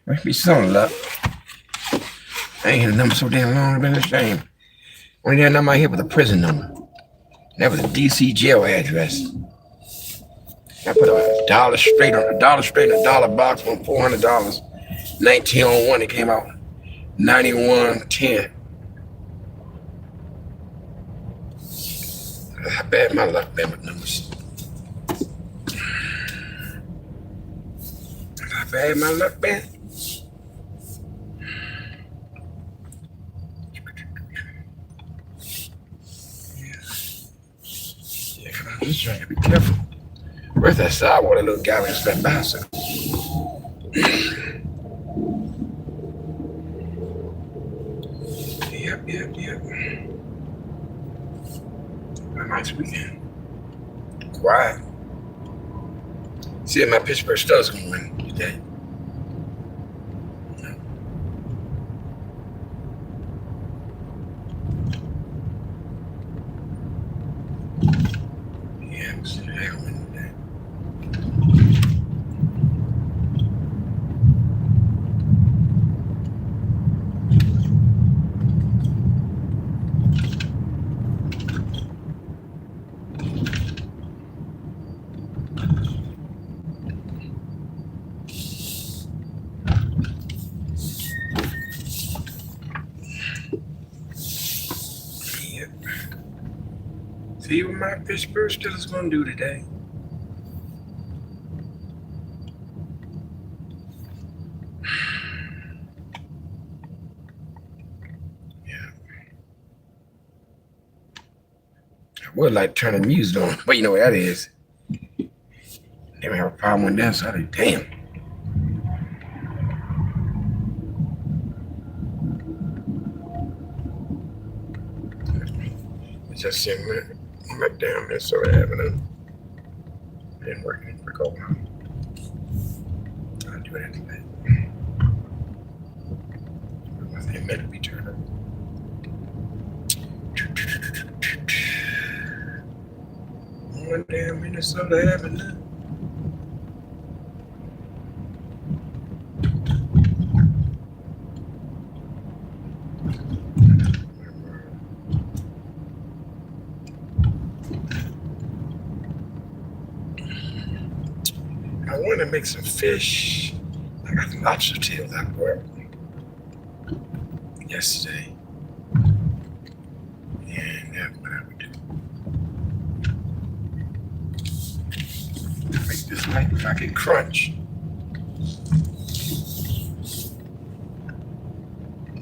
Must be some luck. I ain't had a number so damn long, it's been a shame. Only damn number I hit was a prison number. That was a DC jail address. I put a dollar straight on a dollar box on $400. 1901, it came out 9110. How bad my luck been with numbers. How bad my luck been. Yeah, come on, just trying to be careful. Where's that sidewalk, that little guy with that bicycle? Yep. A nice weekend. Quiet. See if my Pittsburgh Steelers gonna win today. Yeah, see if they gonna win today. See what my Pittsburgh Steelers gonna do today. Yeah. I would like to turn the music on, but you know what that is. They may have a problem with that, so I think, damn. It's just sitting back down Minnesota Avenue. Didn't work in Brickell. I'll do it anyway. They meant to be turned on. One damn Minnesota Avenue. I want to make some fish. I got lobster tails I bought yesterday. And that's what I would do. Make this night if I can crunch.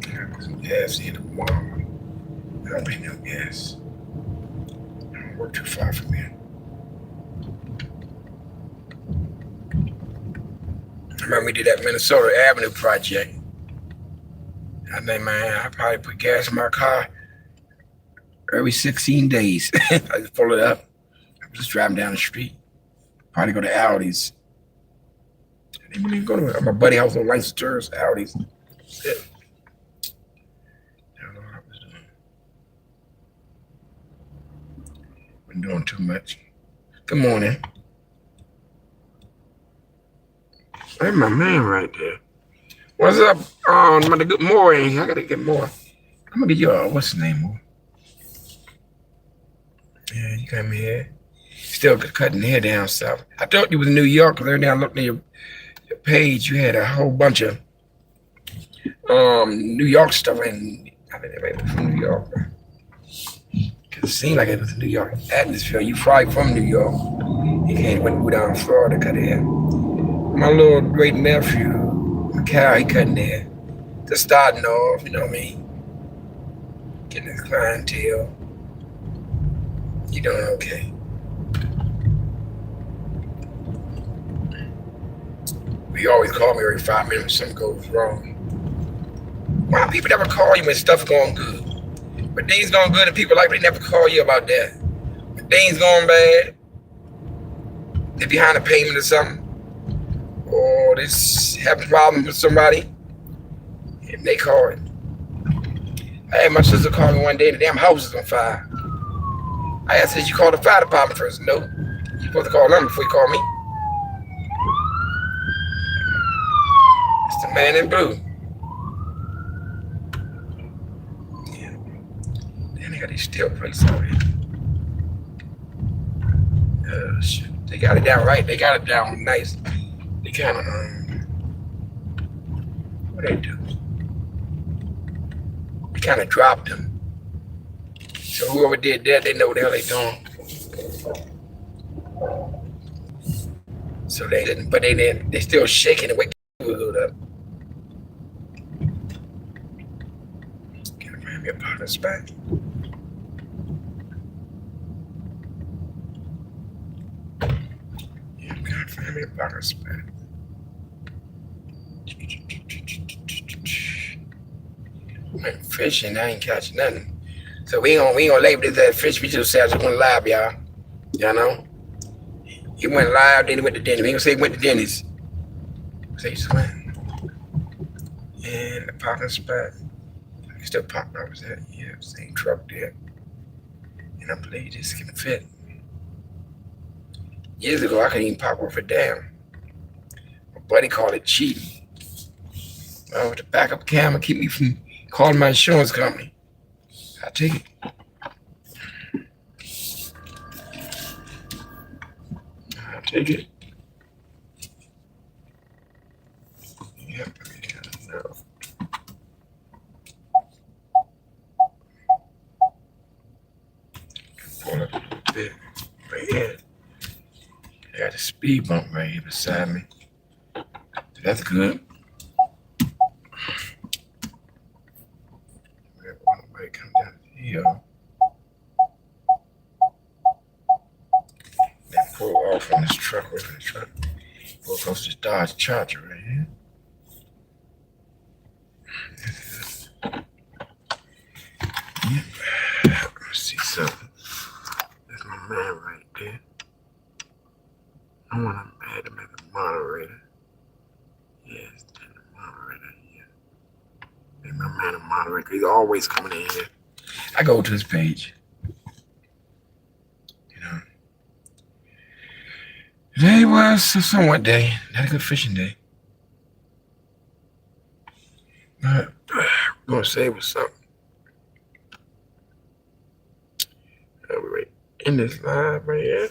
I put some gas in tomorrow. I don't pay no gas. I don't work too far from here. I remember we did that Minnesota Avenue project. I think, man, I probably put gas in my car every 16 days. I just pull it up. I'm just driving down the street. Probably go to Aldi's. I didn't even go to my buddy house on Lancaster, Aldi's. That's it. I don't know what I was doing. Been doing too much. Good morning. That's my man right there. What's up? Good morning. I gotta get more. I'm gonna get you what's the name, more? Yeah, you come here. Still cutting hair down south. I thought you was in New York, because every time I looked at your page, you had a whole bunch of New York stuff, and I think they were from New York. Cause it seemed like it was a New York atmosphere. You probably from New York. You can't go down to Florida to cut hair. My little great nephew, Mikhail, he cutting hair. Just starting off, you know what I mean? Getting his clientele. You doing okay? You always call me every 5 minutes when something goes wrong. Why people never call you when stuff's going good? When things going good and people like they never call you about that. When things going bad, they're behind a payment or something. Or they having problems with somebody, and they call it. I had my sister call me one day, the damn house is on fire. I asked her, did you call the fire department first? No. You're supposed to call them before you call me. It's the man in blue. Yeah. Then they got these steel plates over here. Oh, shit. They got it down right. They got it down nice. They kind of, what they do? They kind of dropped them. So whoever did that, they know what the hell they doing. So they didn't, but they didn't. They still shaking and wake the hood up. Can I find me a parking spot? Yeah, can I find me a parking spot? Went fishing, I ain't catching nothing. So we ain't gonna label this as fish. We just say I just went live, y'all. Y'all know? He went live, then he went to Denny's. We ain't gonna say he went to Denny's. Say he just went. And the parking spot. I can still park where I was at. Yeah, same truck there. And I believe this can fit. Years ago, I couldn't even park worth a damn. My buddy called it cheating. With the backup camera keep me from calling my insurance company. I take it. I'll take it. Yep, I know. Pull up a little bit right here. I got a speed bump right here beside me. That's good. Nobody come down here. Then pull off from this truck, away from the truck. Pull across this Dodge Charger right here. Yep. Let's see something. That's my man right there. I want to add him as a moderator. Yes, the moderator here. Make my man a moderator. He's always coming in here. I go to his page. You know. Today was a somewhat day. Not a good fishing day. But I'm going to say it was something. We're right in this live right here.